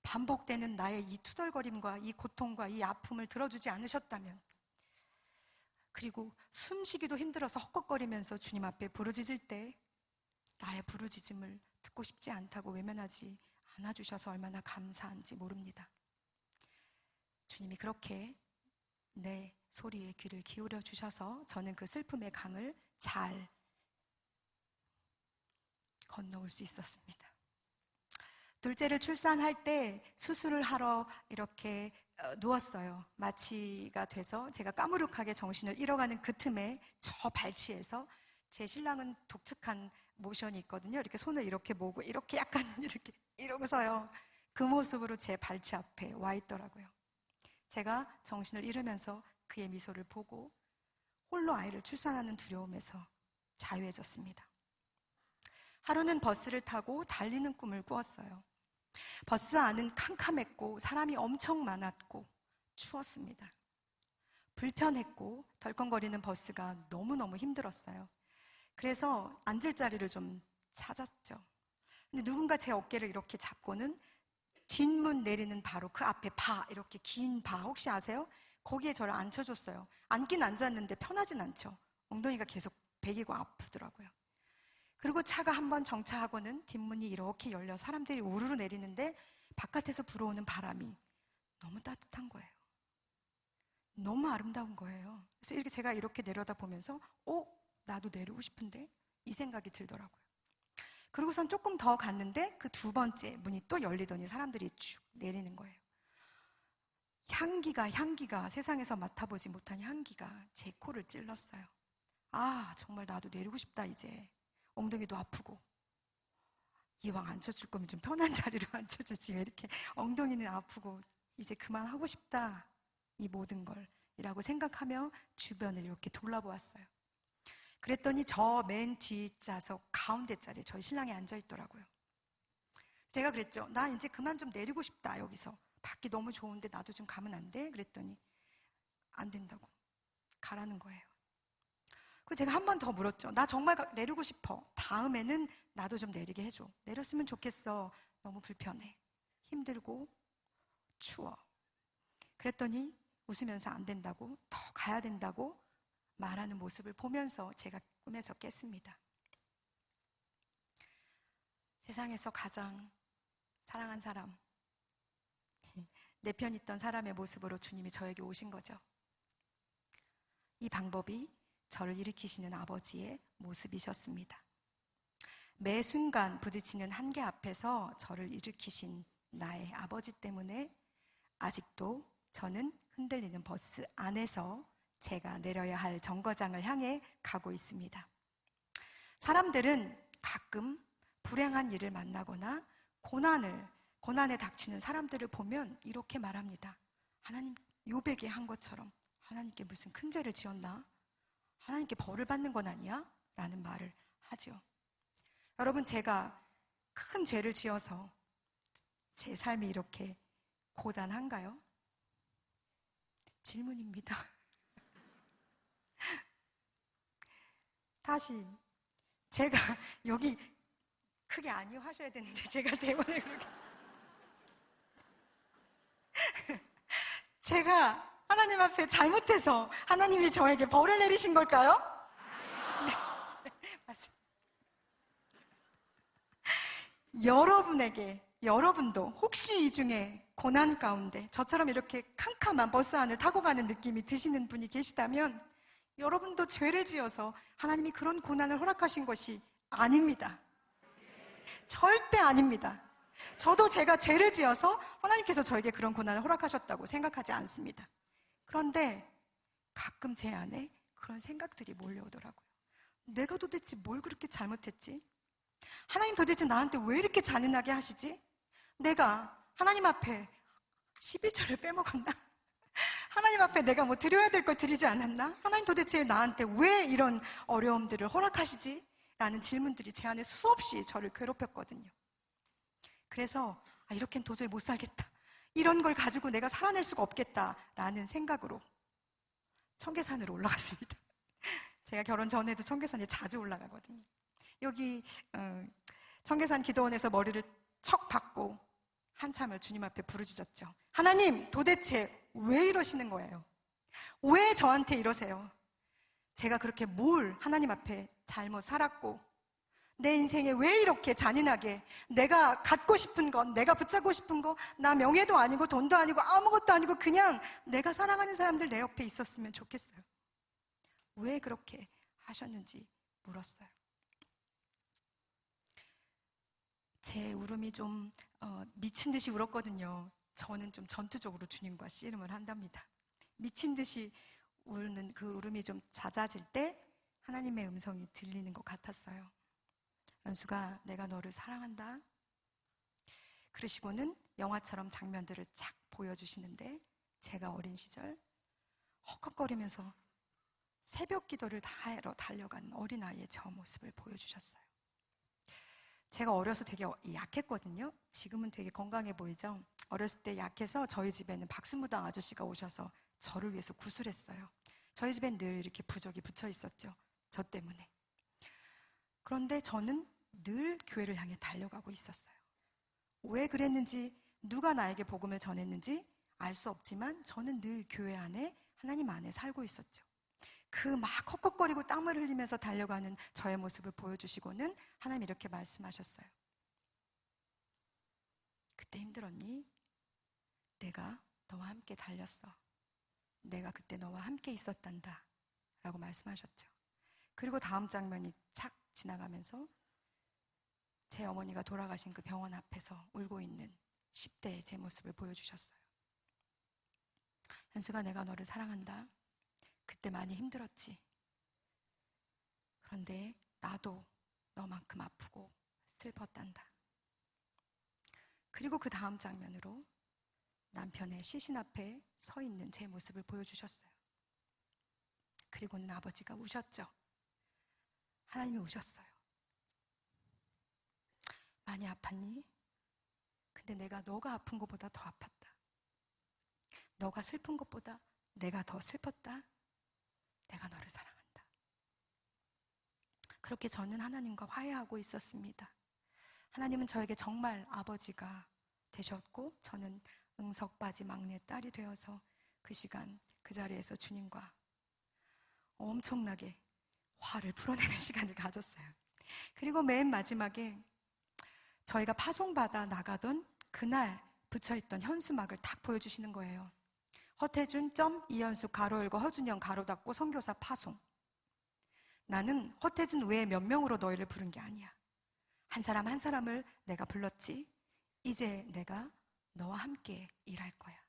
반복되는 나의 이 투덜거림과 이 고통과 이 아픔을 들어주지 않으셨다면, 그리고 숨쉬기도 힘들어서 헉헉거리면서 주님 앞에 부르짖을 때 나의 부르짖음을 듣고 싶지 않다고 외면하지 않아주셔서 얼마나 감사한지 모릅니다. 주님이 그렇게 내 소리에 귀를 기울여 주셔서 저는 그 슬픔의 강을 잘 건너올 수 있었습니다. 둘째를 출산할 때 수술을 하러 이렇게 누웠어요. 마취가 돼서 제가 까무룩하게 정신을 잃어가는 그 틈에 저 발치에서 제 신랑은 독특한 모션이 있거든요. 이렇게 손을 이렇게 모으고 이렇게 약간 이렇게 이러고서요. 그 모습으로 제 발치 앞에 와 있더라고요. 제가 정신을 잃으면서 그의 미소를 보고 홀로 아이를 출산하는 두려움에서 자유해졌습니다. 하루는 버스를 타고 달리는 꿈을 꾸었어요. 버스 안은 캄캄했고 사람이 엄청 많았고 추웠습니다. 불편했고 덜컹거리는 버스가 너무너무 힘들었어요. 그래서 앉을 자리를 좀 찾았죠. 근데 누군가 제 어깨를 이렇게 잡고는 뒷문 내리는 바로 그 앞에 바, 이렇게 긴 바 혹시 아세요? 거기에 저를 앉혀줬어요. 앉긴 앉았는데 편하진 않죠. 엉덩이가 계속 베기고 아프더라고요. 그리고 차가 한번 정차하고는 뒷문이 이렇게 열려 사람들이 우르르 내리는데 바깥에서 불어오는 바람이 너무 따뜻한 거예요. 너무 아름다운 거예요. 그래서 이렇게 제가 이렇게 내려다보면서 나도 내리고 싶은데 이 생각이 들더라고요. 그러고선 조금 더 갔는데 그 두 번째 문이 또 열리더니 사람들이 쭉 내리는 거예요. 향기가 세상에서 맡아보지 못한 향기가 제 코를 찔렀어요. 아, 정말 나도 내리고 싶다 이제. 엉덩이도 아프고 이왕 앉혀줄 거면 좀 편한 자리로 앉혀주지 왜 이렇게 엉덩이는 아프고 이제 그만하고 싶다 이 모든 걸 이라고 생각하며 주변을 이렇게 돌아보았어요. 그랬더니 저 맨 뒷좌석 가운데 자리에 저희 신랑이 앉아 있더라고요. 제가 그랬죠. 나 이제 그만 좀 내리고 싶다. 여기서 밖이 너무 좋은데 나도 좀 가면 안 돼? 그랬더니 안 된다고 가라는 거예요. 그리고 제가 한 번 더 물었죠. 나 정말 내리고 싶어. 다음에는 나도 좀 내리게 해줘. 내렸으면 좋겠어. 너무 불편해. 힘들고 추워. 그랬더니 웃으면서 안 된다고, 더 가야 된다고 말하는 모습을 보면서 제가 꿈에서 깼습니다. 세상에서 가장 사랑한 사람, 내 편 있던 사람의 모습으로 주님이 저에게 오신 거죠. 이 방법이 저를 일으키시는 아버지의 모습이셨습니다. 매 순간 부딪히는 한계 앞에서 저를 일으키신 나의 아버지 때문에 아직도 저는 흔들리는 버스 안에서 제가 내려야 할 정거장을 향해 가고 있습니다. 사람들은 가끔 불행한 일을 만나거나 고난에 닥치는 사람들을 보면 이렇게 말합니다. 하나님, 욥에게 한 것처럼 하나님께 무슨 큰 죄를 지었나? 하나님께 벌을 받는 건 아니야? 라는 말을 하죠. 여러분, 제가 큰 죄를 지어서 제 삶이 이렇게 고단한가요? 질문입니다. 다시 제가 여기 크게 아니요 하셔야 되는데 제가 대본에 그렇게 제가 하나님 앞에 잘못해서 하나님이 저에게 벌을 내리신 걸까요? 네, 맞습니다. 여러분도 혹시 이 중에 고난 가운데 저처럼 이렇게 캄캄한 버스 안을 타고 가는 느낌이 드시는 분이 계시다면 여러분도 죄를 지어서 하나님이 그런 고난을 허락하신 것이 아닙니다. 절대 아닙니다. 저도 제가 죄를 지어서 하나님께서 저에게 그런 고난을 허락하셨다고 생각하지 않습니다. 그런데 가끔 제 안에 그런 생각들이 몰려오더라고요. 내가 도대체 뭘 그렇게 잘못했지? 하나님 도대체 나한테 왜 이렇게 잔인하게 하시지? 내가 하나님 앞에 11조를 빼먹었나? 하나님 앞에 내가 뭐 드려야 될 걸 드리지 않았나? 하나님 도대체 나한테 왜 이런 어려움들을 허락하시지? 라는 질문들이 제 안에 수없이 저를 괴롭혔거든요. 그래서 이렇게는 도저히 못 살겠다. 이런 걸 가지고 내가 살아낼 수가 없겠다라는 생각으로 청계산으로 올라갔습니다. 제가 결혼 전에도 청계산에 자주 올라가거든요. 여기 청계산 기도원에서 머리를 척 박고 한참을 주님 앞에 부르짖었죠. 하나님, 도대체 왜 이러시는 거예요? 왜 저한테 이러세요? 제가 그렇게 뭘 하나님 앞에 잘못 살았고 내 인생에 왜 이렇게 잔인하게 내가 갖고 싶은 건, 내가 붙잡고 싶은 거, 나 명예도 아니고 돈도 아니고 아무것도 아니고 그냥 내가 사랑하는 사람들 내 옆에 있었으면 좋겠어요. 왜 그렇게 하셨는지 물었어요. 제 울음이 좀 미친 듯이 울었거든요. 저는 좀 전투적으로 주님과 씨름을 한답니다. 미친 듯이 우는 그 울음이 좀 잦아질 때 하나님의 음성이 들리는 것 같았어요. 연수가, 내가 너를 사랑한다. 그러시고는 영화처럼 장면들을 착 보여주시는데 제가 어린 시절 헉헉거리면서 새벽 기도를 하러 달려간 어린아이의 저 모습을 보여주셨어요. 제가 어려서 되게 약했거든요. 지금은 되게 건강해 보이죠? 어렸을 때 약해서 저희 집에는 박수무당 아저씨가 오셔서 저를 위해서 구슬했어요. 저희 집엔 늘 이렇게 부적이 붙여 있었죠. 저 때문에. 그런데 저는 늘 교회를 향해 달려가고 있었어요. 왜 그랬는지, 누가 나에게 복음을 전했는지 알 수 없지만 저는 늘 교회 안에, 하나님 안에 살고 있었죠. 그 막 헉헉거리고 땀을 흘리면서 달려가는 저의 모습을 보여주시고는 하나님 이렇게 말씀하셨어요. 그때 힘들었니? 내가 너와 함께 달렸어. 내가 그때 너와 함께 있었단다 라고 말씀하셨죠. 그리고 다음 장면이 착 지나가면서 제 어머니가 돌아가신 그 병원 앞에서 울고 있는 10대의 제 모습을 보여주셨어요. 현수가, 내가 너를 사랑한다. 그때 많이 힘들었지. 그런데 나도 너만큼 아프고 슬펐단다. 그리고 그 다음 장면으로 남편의 시신 앞에 서 있는 제 모습을 보여주셨어요. 그리고는 아버지가 우셨죠. 하나님이 우셨어요. 많이 아팠니? 근데 내가 너가 아픈 것보다 더 아팠다. 너가 슬픈 것보다 내가 더 슬펐다. 내가 너를 사랑한다. 그렇게 저는 하나님과 화해하고 있었습니다. 하나님은 저에게 정말 아버지가 되셨고, 저는 응석바지 막내 딸이 되어서 그 시간 그 자리에서 주님과 엄청나게 화를 풀어내는 시간을 가졌어요. 그리고 맨 마지막에 저희가 파송받아 나가던 그날 붙여있던 현수막을 딱 보여주시는 거예요. 허태준 이현숙 가로 열고 허준영 가로 닫고 선교사 파송. 나는 허태준 외에 몇 명으로 너희를 부른 게 아니야. 한 사람 한 사람을 내가 불렀지. 이제 내가 너와 함께 일할 거야.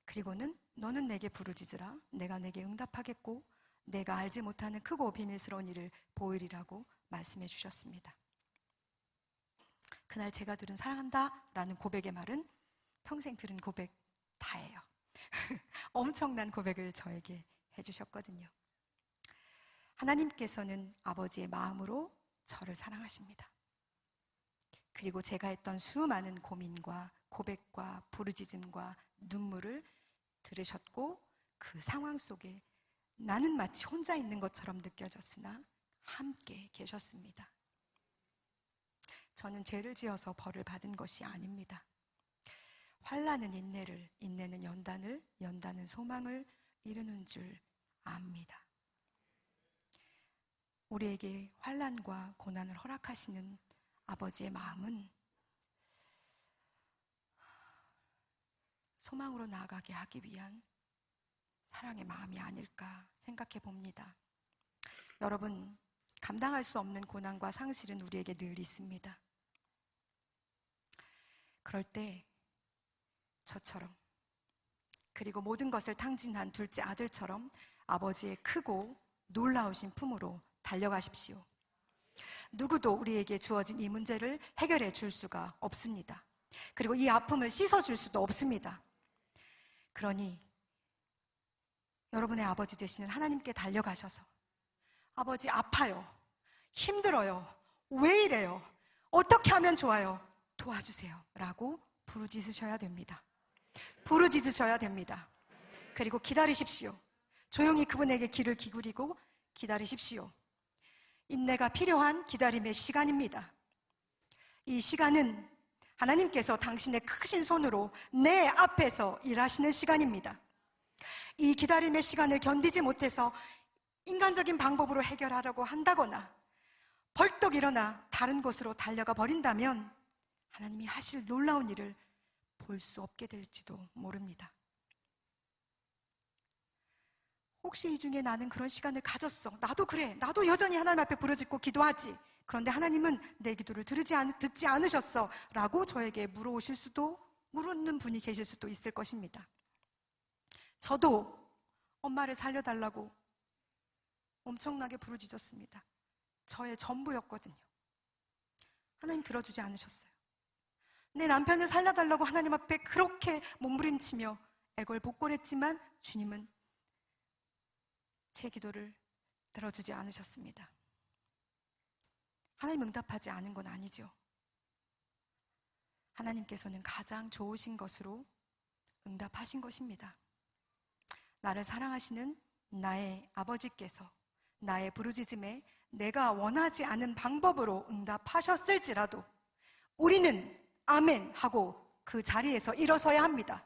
그리고는 너는 내게 부르짖으라. 내가 내게 응답하겠고 내가 알지 못하는 크고 비밀스러운 일을 보이리라고 말씀해 주셨습니다. 그날 제가 들은 사랑한다 라는 고백의 말은 평생 들은 고백 다예요. 엄청난 고백을 저에게 해주셨거든요. 하나님께서는 아버지의 마음으로 저를 사랑하십니다. 그리고 제가 했던 수많은 고민과 고백과 부르짖음과 눈물을 들으셨고, 그 상황 속에 나는 마치 혼자 있는 것처럼 느껴졌으나 함께 계셨습니다. 저는 죄를 지어서 벌을 받은 것이 아닙니다. 환난은 인내를, 인내는 연단을, 연단은 소망을 이루는 줄 압니다. 우리에게 환난과 고난을 허락하시는 아버지의 마음은 소망으로 나아가게 하기 위한 사랑의 마음이 아닐까 생각해 봅니다. 여러분, 감당할 수 없는 고난과 상실은 우리에게 늘 있습니다. 그럴 때 저처럼, 그리고 모든 것을 탕진한 둘째 아들처럼 아버지의 크고 놀라우신 품으로 달려가십시오. 누구도 우리에게 주어진 이 문제를 해결해 줄 수가 없습니다. 그리고 이 아픔을 씻어줄 수도 없습니다. 그러니 여러분의 아버지 되시는 하나님께 달려가셔서 아버지 아파요, 힘들어요, 왜 이래요, 어떻게 하면 좋아요, 도와주세요 라고 부르짖으셔야 됩니다. 부르짖으셔야 됩니다. 그리고 기다리십시오. 조용히 그분에게 귀를 기울이고 기다리십시오. 인내가 필요한 기다림의 시간입니다. 이 시간은 하나님께서 당신의 크신 손으로 내 앞에서 일하시는 시간입니다. 이 기다림의 시간을 견디지 못해서 인간적인 방법으로 해결하려고 한다거나 벌떡 일어나 다른 곳으로 달려가 버린다면 하나님이 하실 놀라운 일을 볼 수 없게 될지도 모릅니다. 혹시 이 중에 나는 그런 시간을 가졌어, 나도 그래, 나도 여전히 하나님 앞에 부르짖고 기도하지, 그런데 하나님은 내 기도를 듣지 않으셨어 라고 저에게 물으는 분이 계실 수도 있을 것입니다. 저도 엄마를 살려달라고 엄청나게 부르짖었습니다. 저의 전부였거든요. 하나님 들어주지 않으셨어요. 내 남편을 살려달라고 하나님 앞에 그렇게 몸부림치며 애걸복걸했지만 주님은 제 기도를 들어주지 않으셨습니다. 하나님 응답하지 않은 건 아니죠. 하나님께서는 가장 좋으신 것으로 응답하신 것입니다. 나를 사랑하시는 나의 아버지께서 나의 부르짖음에 내가 원하지 않은 방법으로 응답하셨을지라도 우리는 아멘 하고 그 자리에서 일어서야 합니다.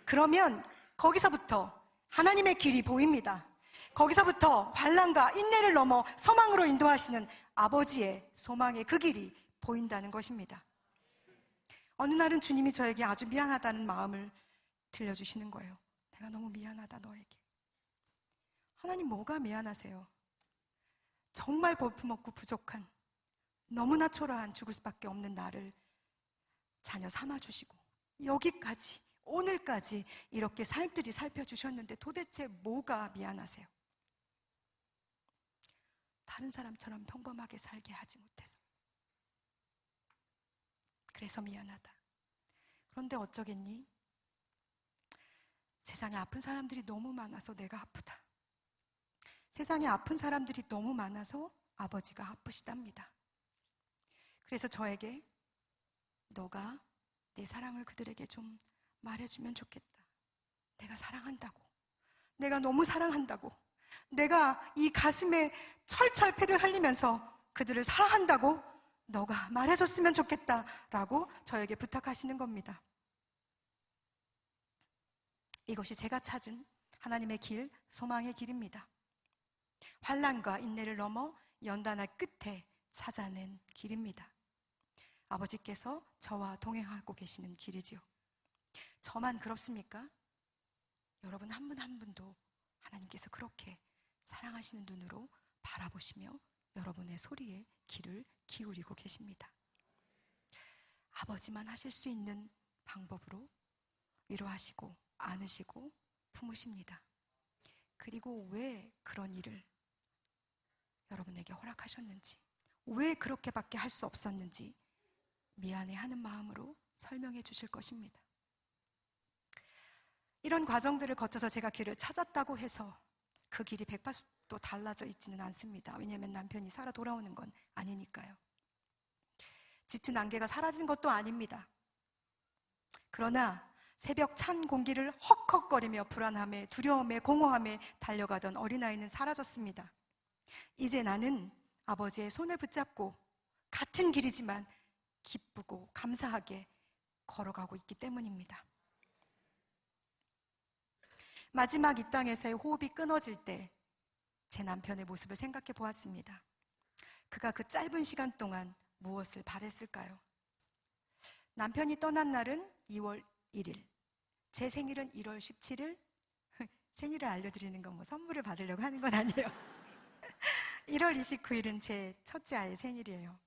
그러면 거기서부터 하나님의 길이 보입니다. 거기서부터 환난과 인내를 넘어 소망으로 인도하시는 아버지의 소망의 그 길이 보인다는 것입니다. 어느 날은 주님이 저에게 아주 미안하다는 마음을 들려주시는 거예요. 내가 너무 미안하다 너에게. 하나님 뭐가 미안하세요? 정말 볼품없고 부족한, 너무나 초라한, 죽을 수밖에 없는 나를 자녀 삼아주시고 여기까지, 오늘까지 이렇게 살뜰히 살펴주셨는데 도대체 뭐가 미안하세요? 다른 사람처럼 평범하게 살게 하지 못해서. 그래서 미안하다. 그런데 어쩌겠니? 세상에 아픈 사람들이 너무 많아서 내가 아프다. 세상에 아픈 사람들이 너무 많아서 아버지가 아프시답니다. 그래서 저에게 너가 내 사랑을 그들에게 좀 말해주면 좋겠다. 내가 사랑한다고. 내가 너무 사랑한다고. 내가 이 가슴에 철철 피를 흘리면서 그들을 사랑한다고 너가 말해줬으면 좋겠다라고 저에게 부탁하시는 겁니다. 이것이 제가 찾은 하나님의 길, 소망의 길입니다. 환난과 인내를 넘어 연단의 끝에 찾아낸 길입니다. 아버지께서 저와 동행하고 계시는 길이지요. 저만 그렇습니까? 여러분 한 분 한 분도 하나님께서 그렇게 사랑하시는 눈으로 바라보시며 여러분의 소리에 귀를 기울이고 계십니다. 아버지만 하실 수 있는 방법으로 위로하시고 안으시고 품으십니다. 그리고 왜 그런 일을 여러분에게 허락하셨는지, 왜 그렇게밖에 할 수 없었는지 미안해하는 마음으로 설명해 주실 것입니다. 이런 과정들을 거쳐서 제가 길을 찾았다고 해서 그 길이 180도 달라져 있지는 않습니다. 왜냐하면 남편이 살아 돌아오는 건 아니니까요. 짙은 안개가 사라진 것도 아닙니다. 그러나 새벽 찬 공기를 헉헉거리며 불안함에, 두려움에, 공허함에 달려가던 어린아이는 사라졌습니다. 이제 나는 아버지의 손을 붙잡고 같은 길이지만 기쁘고 감사하게 걸어가고 있기 때문입니다. 마지막 이 땅에서의 호흡이 끊어질 때 제 남편의 모습을 생각해 보았습니다. 그가 그 짧은 시간 동안 무엇을 바랬을까요? 남편이 떠난 날은 2월 1일, 제 생일은 1월 17일. 생일을 알려드리는 건 뭐 선물을 받으려고 하는 건 아니에요. 1월 29일은 제 첫째 아이의 생일이에요.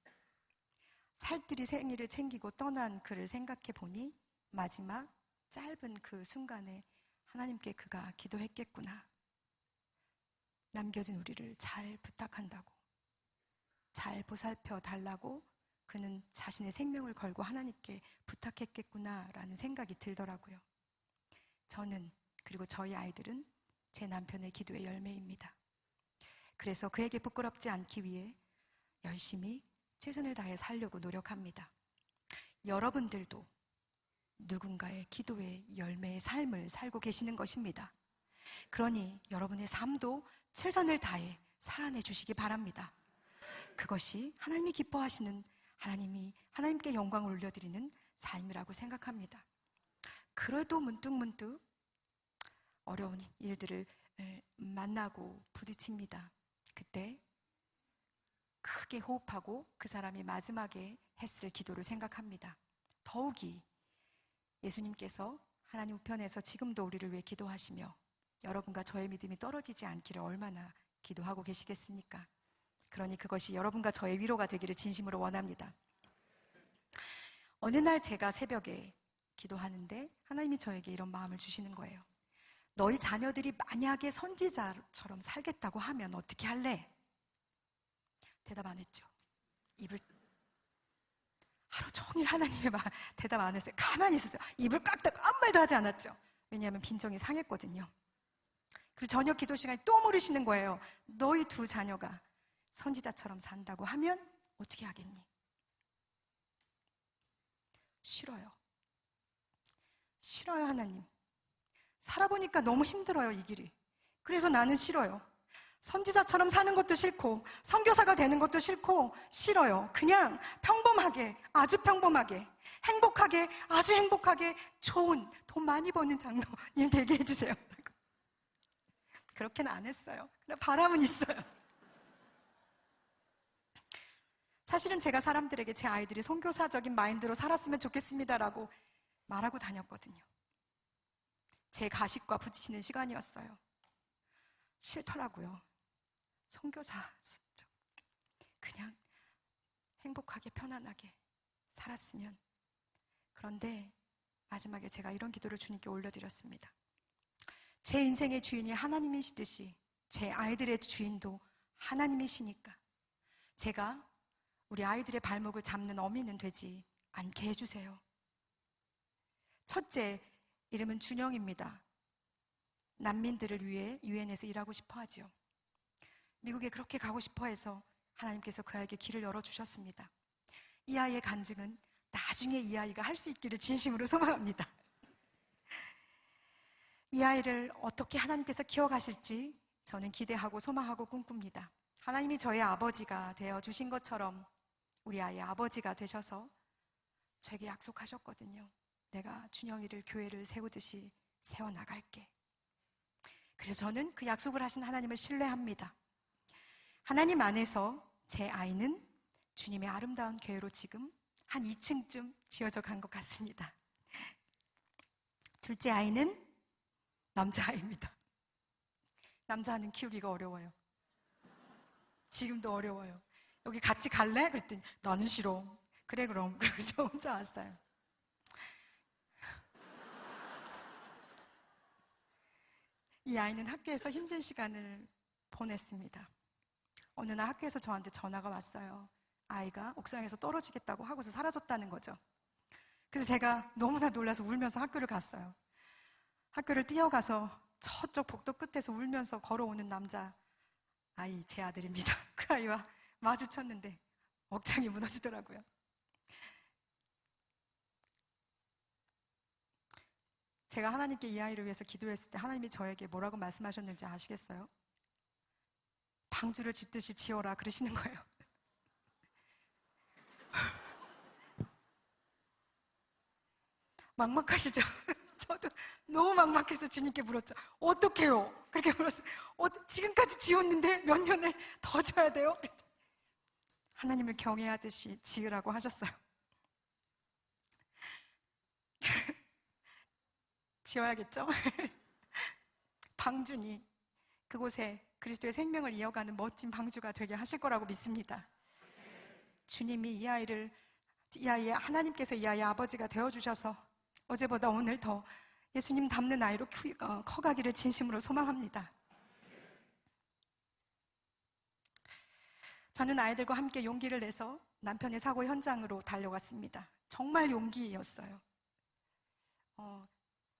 살뜰히 생일을 챙기고 떠난 그를 생각해 보니 마지막 짧은 그 순간에 하나님께 그가 기도했겠구나. 남겨진 우리를 잘 부탁한다고, 잘 보살펴 달라고 그는 자신의 생명을 걸고 하나님께 부탁했겠구나라는 생각이 들더라고요. 저는, 그리고 저희 아이들은 제 남편의 기도의 열매입니다. 그래서 그에게 부끄럽지 않기 위해 열심히 최선을 다해 살려고 노력합니다. 여러분들도 누군가의 기도의 열매의 삶을 살고 계시는 것입니다. 그러니 여러분의 삶도 최선을 다해 살아내 주시기 바랍니다. 그것이 하나님이 기뻐하시는, 하나님께 영광을 올려드리는 삶이라고 생각합니다. 그래도 문득문득 어려운 일들을 만나고 부딪힙니다. 그때 크게 호흡하고 그 사람이 마지막에 했을 기도를 생각합니다. 더욱이 예수님께서 하나님 우편에서 지금도 우리를 위해 기도하시며 여러분과 저의 믿음이 떨어지지 않기를 얼마나 기도하고 계시겠습니까? 그러니 그것이 여러분과 저의 위로가 되기를 진심으로 원합니다. 어느 날 제가 새벽에 기도하는데 하나님이 저에게 이런 마음을 주시는 거예요. 너희 자녀들이 만약에 선지자처럼 살겠다고 하면 어떻게 할래? 대답 안 했죠. 하루 종일 하나님의 말 대답 안 했어요. 가만히 있었어요. 입을 꽉 닫고 아무 말도 하지 않았죠. 왜냐하면 빈정이 상했거든요. 그리고 저녁 기도 시간에 또 물으시는 거예요. 너희 두 자녀가 선지자처럼 산다고 하면 어떻게 하겠니? 싫어요. 싫어요, 하나님. 살아보니까 너무 힘들어요, 이 길이. 그래서 나는 싫어요. 선지자처럼 사는 것도 싫고 선교사가 되는 것도 싫고 싫어요. 그냥 평범하게, 아주 평범하게, 행복하게, 아주 행복하게 좋은 돈 많이 버는 장로님 되게 해주세요. 그렇게는 안 했어요. 그냥 바람은 있어요. 사실은 제가 사람들에게 제 아이들이 선교사적인 마인드로 살았으면 좋겠습니다라고 말하고 다녔거든요. 제 가식과 부딪히는 시간이었어요. 싫더라고요. 선교사 그냥 행복하게 편안하게 살았으면. 그런데 마지막에 제가 이런 기도를 주님께 올려드렸습니다. 제 인생의 주인이 하나님이시듯이 제 아이들의 주인도 하나님이시니까 제가 우리 아이들의 발목을 잡는 어미는 되지 않게 해주세요. 첫째, 이름은 준영입니다. 난민들을 위해 유엔에서 일하고 싶어 하죠. 미국에 그렇게 가고 싶어 해서 하나님께서 그 아이에게 길을 열어주셨습니다. 이 아이의 간증은 나중에 이 아이가 할 수 있기를 진심으로 소망합니다. 이 아이를 어떻게 하나님께서 키워가실지 저는 기대하고 소망하고 꿈꿉니다. 하나님이 저의 아버지가 되어주신 것처럼 우리 아이의 아버지가 되셔서 저에게 약속하셨거든요. 내가 준영이를 교회를 세우듯이 세워나갈게. 그래서 저는 그 약속을 하신 하나님을 신뢰합니다. 하나님 안에서 제 아이는 주님의 아름다운 교회로 지금 한 2층쯤 지어져 간 것 같습니다. 둘째 아이는 남자아이입니다. 남자는 키우기가 어려워요. 지금도 어려워요. 여기 같이 갈래? 그랬더니 나는 싫어. 그래 그럼. 그리고 저 혼자 왔어요. 이 아이는 학교에서 힘든 시간을 보냈습니다. 어느 날 학교에서 저한테 전화가 왔어요. 아이가 옥상에서 떨어지겠다고 하고서 사라졌다는 거죠. 그래서 제가 너무나 놀라서 울면서 학교를 갔어요. 학교를 뛰어가서 저쪽 복도 끝에서 울면서 걸어오는 남자 아이, 제 아들입니다. 그 아이와 마주쳤는데 억장이 무너지더라고요. 제가 하나님께 이 아이를 위해서 기도했을 때 하나님이 저에게 뭐라고 말씀하셨는지 아시겠어요? 방주를 짓듯이 지어라 그러시는 거예요. 막막하시죠? 저도 너무 막막해서 주님께 물었죠. 어떡해요? 그렇게 물었어요. 지금까지 지었는데 몇 년을 더 져야 돼요? 하나님을 경외하듯이 지으라고 하셨어요. 지어야겠죠? 방주니 그곳에 그리스도의 생명을 이어가는 멋진 방주가 되게 하실 거라고 믿습니다. 주님이 이 아이의 하나님께서 이 아이의 아버지가 되어주셔서 어제보다 오늘 더 예수님 닮는 아이로 커가기를 진심으로 소망합니다. 저는 아이들과 함께 용기를 내서 남편의 사고 현장으로 달려갔습니다. 정말 용기였어요.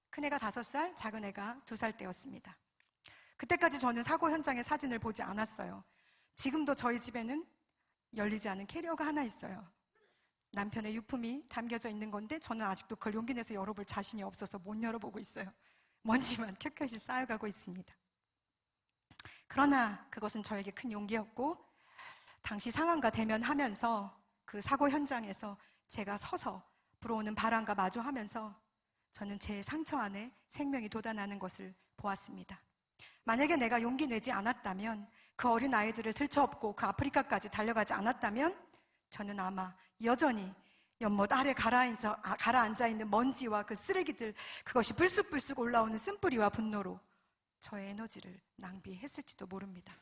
큰애가 5살, 작은애가 2살 때였습니다. 그때까지 저는 사고 현장의 사진을 보지 않았어요. 지금도 저희 집에는 열리지 않은 캐리어가 하나 있어요. 남편의 유품이 담겨져 있는 건데 저는 아직도 그걸 용기 내서 열어볼 자신이 없어서 못 열어보고 있어요. 먼지만 켜켜이 쌓여가고 있습니다. 그러나 그것은 저에게 큰 용기였고 당시 상황과 대면하면서 그 사고 현장에서 제가 서서 불어오는 바람과 마주하면서 저는 제 상처 안에 생명이 돋아나는 것을 보았습니다. 만약에 내가 용기 내지 않았다면, 그 어린 아이들을 들쳐업고 그 아프리카까지 달려가지 않았다면 저는 아마 여전히 연못 아래 가라앉아 있는 먼지와 그 쓰레기들, 그것이 불쑥불쑥 올라오는 쓴뿌리와 분노로 저의 에너지를 낭비했을지도 모릅니다.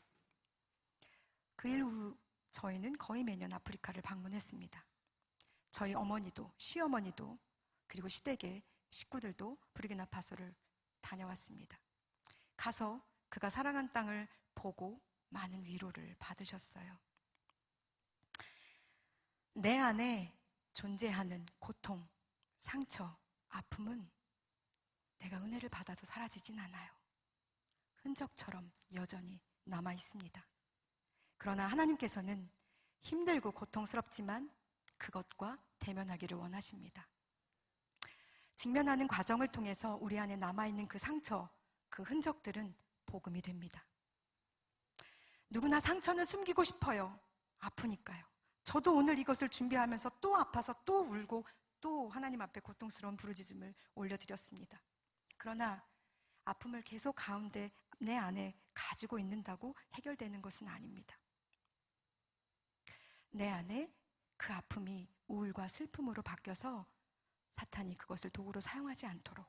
그 이후 저희는 거의 매년 아프리카를 방문했습니다. 저희 어머니도 시어머니도 그리고 시댁의 식구들도 부르키나파소를 다녀왔습니다. 가서 그가 살아간 땅을 보고 많은 위로를 받으셨어요. 내 안에 존재하는 고통, 상처, 아픔은 내가 은혜를 받아도 사라지진 않아요. 흔적처럼 여전히 남아 있습니다. 그러나 하나님께서는 힘들고 고통스럽지만 그것과 대면하기를 원하십니다. 직면하는 과정을 통해서 우리 안에 남아있는 그 상처, 그 흔적들은 복음이 됩니다. 누구나 상처는 숨기고 싶어요. 아프니까요. 저도 오늘 이것을 준비하면서 또 아파서 또 울고 또 하나님 앞에 고통스러운 부르짖음을 올려드렸습니다. 그러나 아픔을 계속 가운데 내 안에 가지고 있는다고 해결되는 것은 아닙니다. 내 안에 그 아픔이 우울과 슬픔으로 바뀌어서 사탄이 그것을 도구로 사용하지 않도록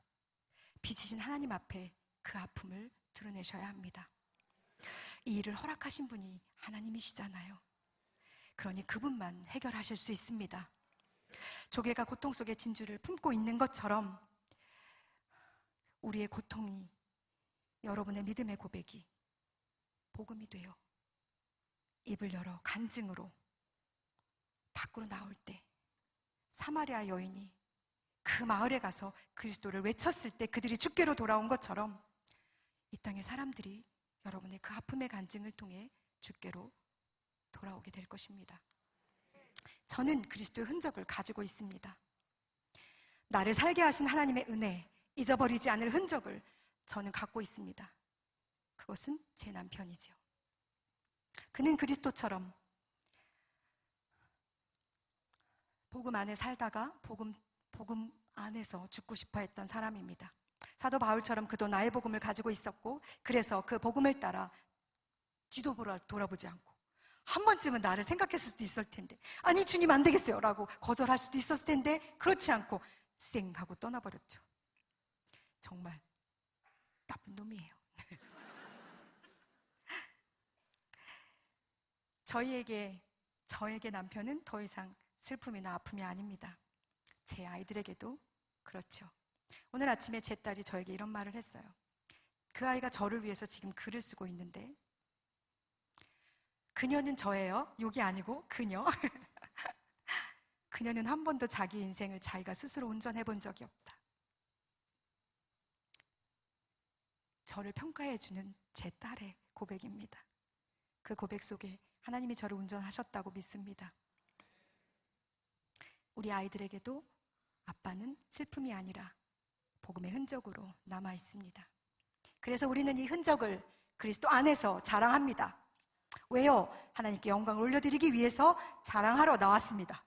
빚으신 하나님 앞에 그 아픔을 드러내셔야 합니다. 이 일을 허락하신 분이 하나님이시잖아요. 그러니 그분만 해결하실 수 있습니다. 조개가 고통 속에 진주를 품고 있는 것처럼 우리의 고통이, 여러분의 믿음의 고백이 복음이 돼요. 입을 열어 간증으로 밖으로 나올 때 사마리아 여인이 그 마을에 가서 그리스도를 외쳤을 때 그들이 주께로 돌아온 것처럼 이 땅의 사람들이 여러분의 그 아픔의 간증을 통해 주께로 돌아오게 될 것입니다. 저는 그리스도의 흔적을 가지고 있습니다. 나를 살게 하신 하나님의 은혜, 잊어버리지 않을 흔적을 저는 갖고 있습니다. 그것은 제 남편이죠. 그는 그리스도처럼 복음 안에 살다가 복음 안에서 죽고 싶어 했던 사람입니다. 사도 바울처럼 그도 나의 복음을 가지고 있었고, 그래서 그 복음을 따라 뒤도 돌아보지 않고 한 번쯤은 나를 생각했을 수도 있을 텐데, 아니 주님 안 되겠어요 라고 거절할 수도 있었을 텐데, 그렇지 않고 쌩 하고 떠나버렸죠. 정말 나쁜 놈이에요. 저에게 남편은 더 이상 슬픔이나 아픔이 아닙니다. 제 아이들에게도 그렇죠. 오늘 아침에 제 딸이 저에게 이런 말을 했어요. 그 아이가 저를 위해서 지금 글을 쓰고 있는데, 그녀는 저예요. 욕이 아니고 그녀. 그녀는 한 번도 자기 인생을 자기가 스스로 운전해 본 적이 없다. 저를 평가해 주는 제 딸의 고백입니다. 그 고백 속에 하나님이 저를 운전하셨다고 믿습니다. 우리 아이들에게도 아빠는 슬픔이 아니라 복음의 흔적으로 남아 있습니다. 그래서 우리는 이 흔적을 그리스도 안에서 자랑합니다. 왜요? 하나님께 영광을 올려드리기 위해서 자랑하러 나왔습니다.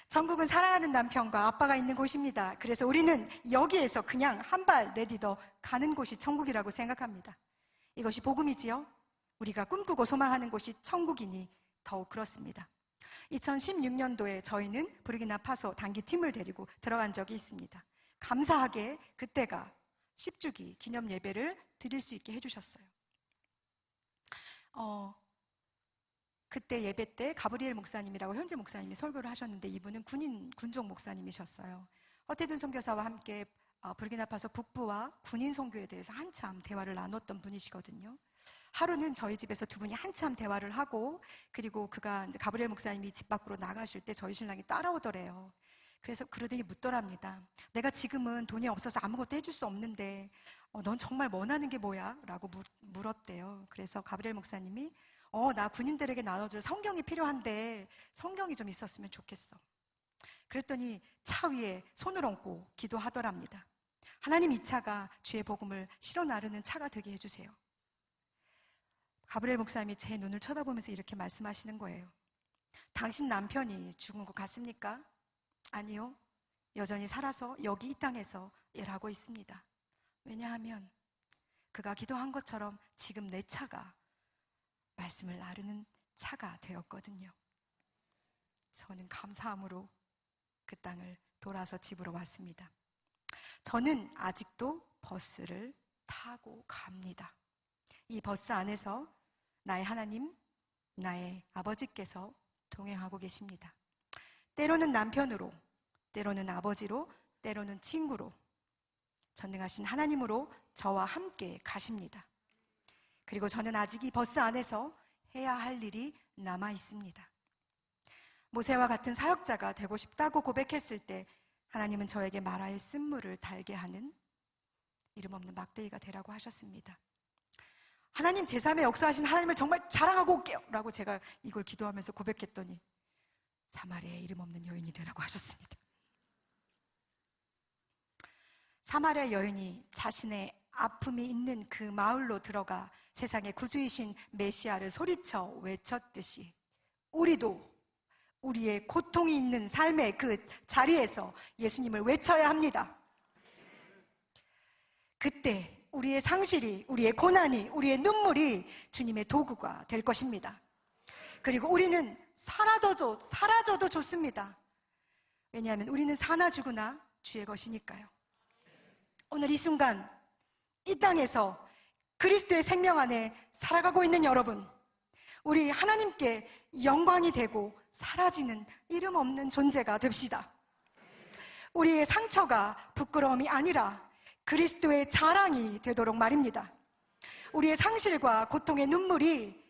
천국은 사랑하는 남편과 아빠가 있는 곳입니다. 그래서 우리는 여기에서 그냥 한 발 내디뎌 가는 곳이 천국이라고 생각합니다. 이것이 복음이지요. 우리가 꿈꾸고 소망하는 곳이 천국이니 더욱 그렇습니다. 2016년도에 저희는 부르키나파소 단기팀을 데리고 들어간 적이 있습니다. 감사하게 그때가 10주기 기념 예배를 드릴 수 있게 해주셨어요. 그때 예배 때 가브리엘 목사님이라고 현재 목사님이 설교를 하셨는데, 이분은 군종 목사님이셨어요. 허태준 선교사와 함께 부르키나파소 북부와 군인 선교에 대해서 한참 대화를 나눴던 분이시거든요. 하루는 저희 집에서 두 분이 한참 대화를 하고, 그리고 그가 이제 가브리엘 목사님이 집 밖으로 나가실 때 저희 신랑이 따라오더래요. 그래서 그러더니 묻더랍니다. 내가 지금은 돈이 없어서 아무것도 해줄 수 없는데 넌 정말 원하는 게 뭐야? 라고 물었대요. 그래서 가브리엘 목사님이 나 군인들에게 나눠줄 성경이 필요한데 성경이 좀 있었으면 좋겠어. 그랬더니 차 위에 손을 얹고 기도하더랍니다. 하나님, 이 차가 주의 복음을 실어 나르는 차가 되게 해주세요. 가브리엘 목사님이 제 눈을 쳐다보면서 이렇게 말씀하시는 거예요. 당신 남편이 죽은 것 같습니까? 아니요. 여전히 살아서 여기 이 땅에서 일하고 있습니다. 왜냐하면 그가 기도한 것처럼 지금 내 차가 말씀을 나르는 차가 되었거든요. 저는 감사함으로 그 땅을 돌아서 집으로 왔습니다. 저는 아직도 버스를 타고 갑니다. 이 버스 안에서 나의 하나님, 나의 아버지께서 동행하고 계십니다. 때로는 남편으로, 때로는 아버지로, 때로는 친구로, 전능하신 하나님으로 저와 함께 가십니다. 그리고 저는 아직 이 버스 안에서 해야 할 일이 남아 있습니다. 모세와 같은 사역자가 되고 싶다고 고백했을 때 하나님은 저에게 마라의 쓴물을 달게 하는 이름 없는 막대기가 되라고 하셨습니다. 하나님, 제3의 역사하신 하나님을 정말 자랑하고 올게요 라고 제가 이걸 기도하면서 고백했더니 사마리아의 이름 없는 여인이 되라고 하셨습니다. 사마리아 여인이 자신의 아픔이 있는 그 마을로 들어가 세상의 구주이신 메시아를 소리쳐 외쳤듯이 우리도 우리의 고통이 있는 삶의 그 자리에서 예수님을 외쳐야 합니다. 그때 우리의 상실이, 우리의 고난이, 우리의 눈물이 주님의 도구가 될 것입니다. 그리고 우리는 사라져도 좋습니다. 왜냐하면 우리는 사나 죽으나 주의 것이니까요. 오늘 이 순간 이 땅에서 그리스도의 생명 안에 살아가고 있는 여러분, 우리 하나님께 영광이 되고 사라지는 이름 없는 존재가 됩시다. 우리의 상처가 부끄러움이 아니라 그리스도의 자랑이 되도록 말입니다. 우리의 상실과 고통의 눈물이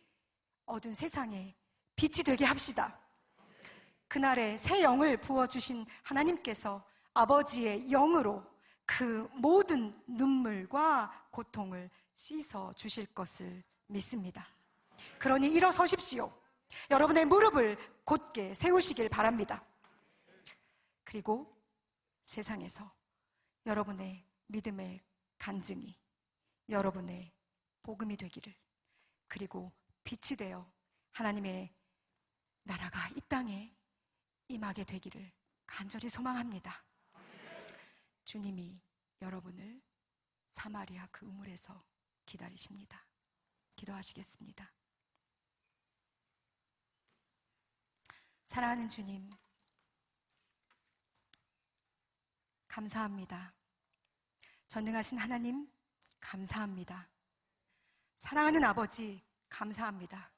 어두운 세상에 빛이 되게 합시다. 그날에 새 영을 부어주신 하나님께서 아버지의 영으로 그 모든 눈물과 고통을 씻어 주실 것을 믿습니다. 그러니 일어서십시오. 여러분의 무릎을 곧게 세우시길 바랍니다. 그리고 세상에서 여러분의 믿음의 간증이 여러분의 복음이 되기를, 그리고 빛이 되어 하나님의 나라가 이 땅에 임하게 되기를 간절히 소망합니다. 주님이 여러분을 사마리아 그 우물에서 기다리십니다. 기도하시겠습니다. 사랑하는 주님, 감사합니다. 전능하신 하나님, 감사합니다. 사랑하는 아버지, 감사합니다.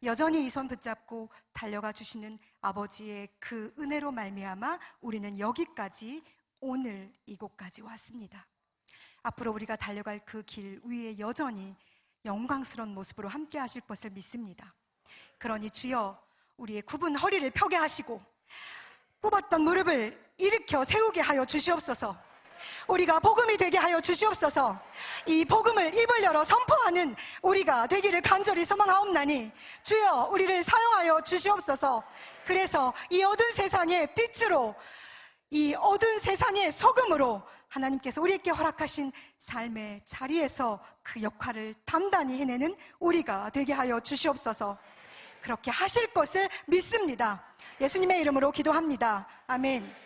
여전히 이 손 붙잡고 달려가 주시는 아버지의 그 은혜로 말미암아 우리는 여기까지, 오늘 이곳까지 왔습니다. 앞으로 우리가 달려갈 그 길 위에 여전히 영광스러운 모습으로 함께 하실 것을 믿습니다. 그러니 주여, 우리의 굽은 허리를 펴게 하시고 굽었던 무릎을 일으켜 세우게 하여 주시옵소서. 우리가 복음이 되게 하여 주시옵소서. 이 복음을 입을 열어 선포하는 우리가 되기를 간절히 소망하옵나니 주여, 우리를 사용하여 주시옵소서. 그래서 이 어두운 세상의 빛으로, 이 어두운 세상의 소금으로 하나님께서 우리에게 허락하신 삶의 자리에서 그 역할을 단단히 해내는 우리가 되게 하여 주시옵소서. 그렇게 하실 것을 믿습니다. 예수님의 이름으로 기도합니다. 아멘.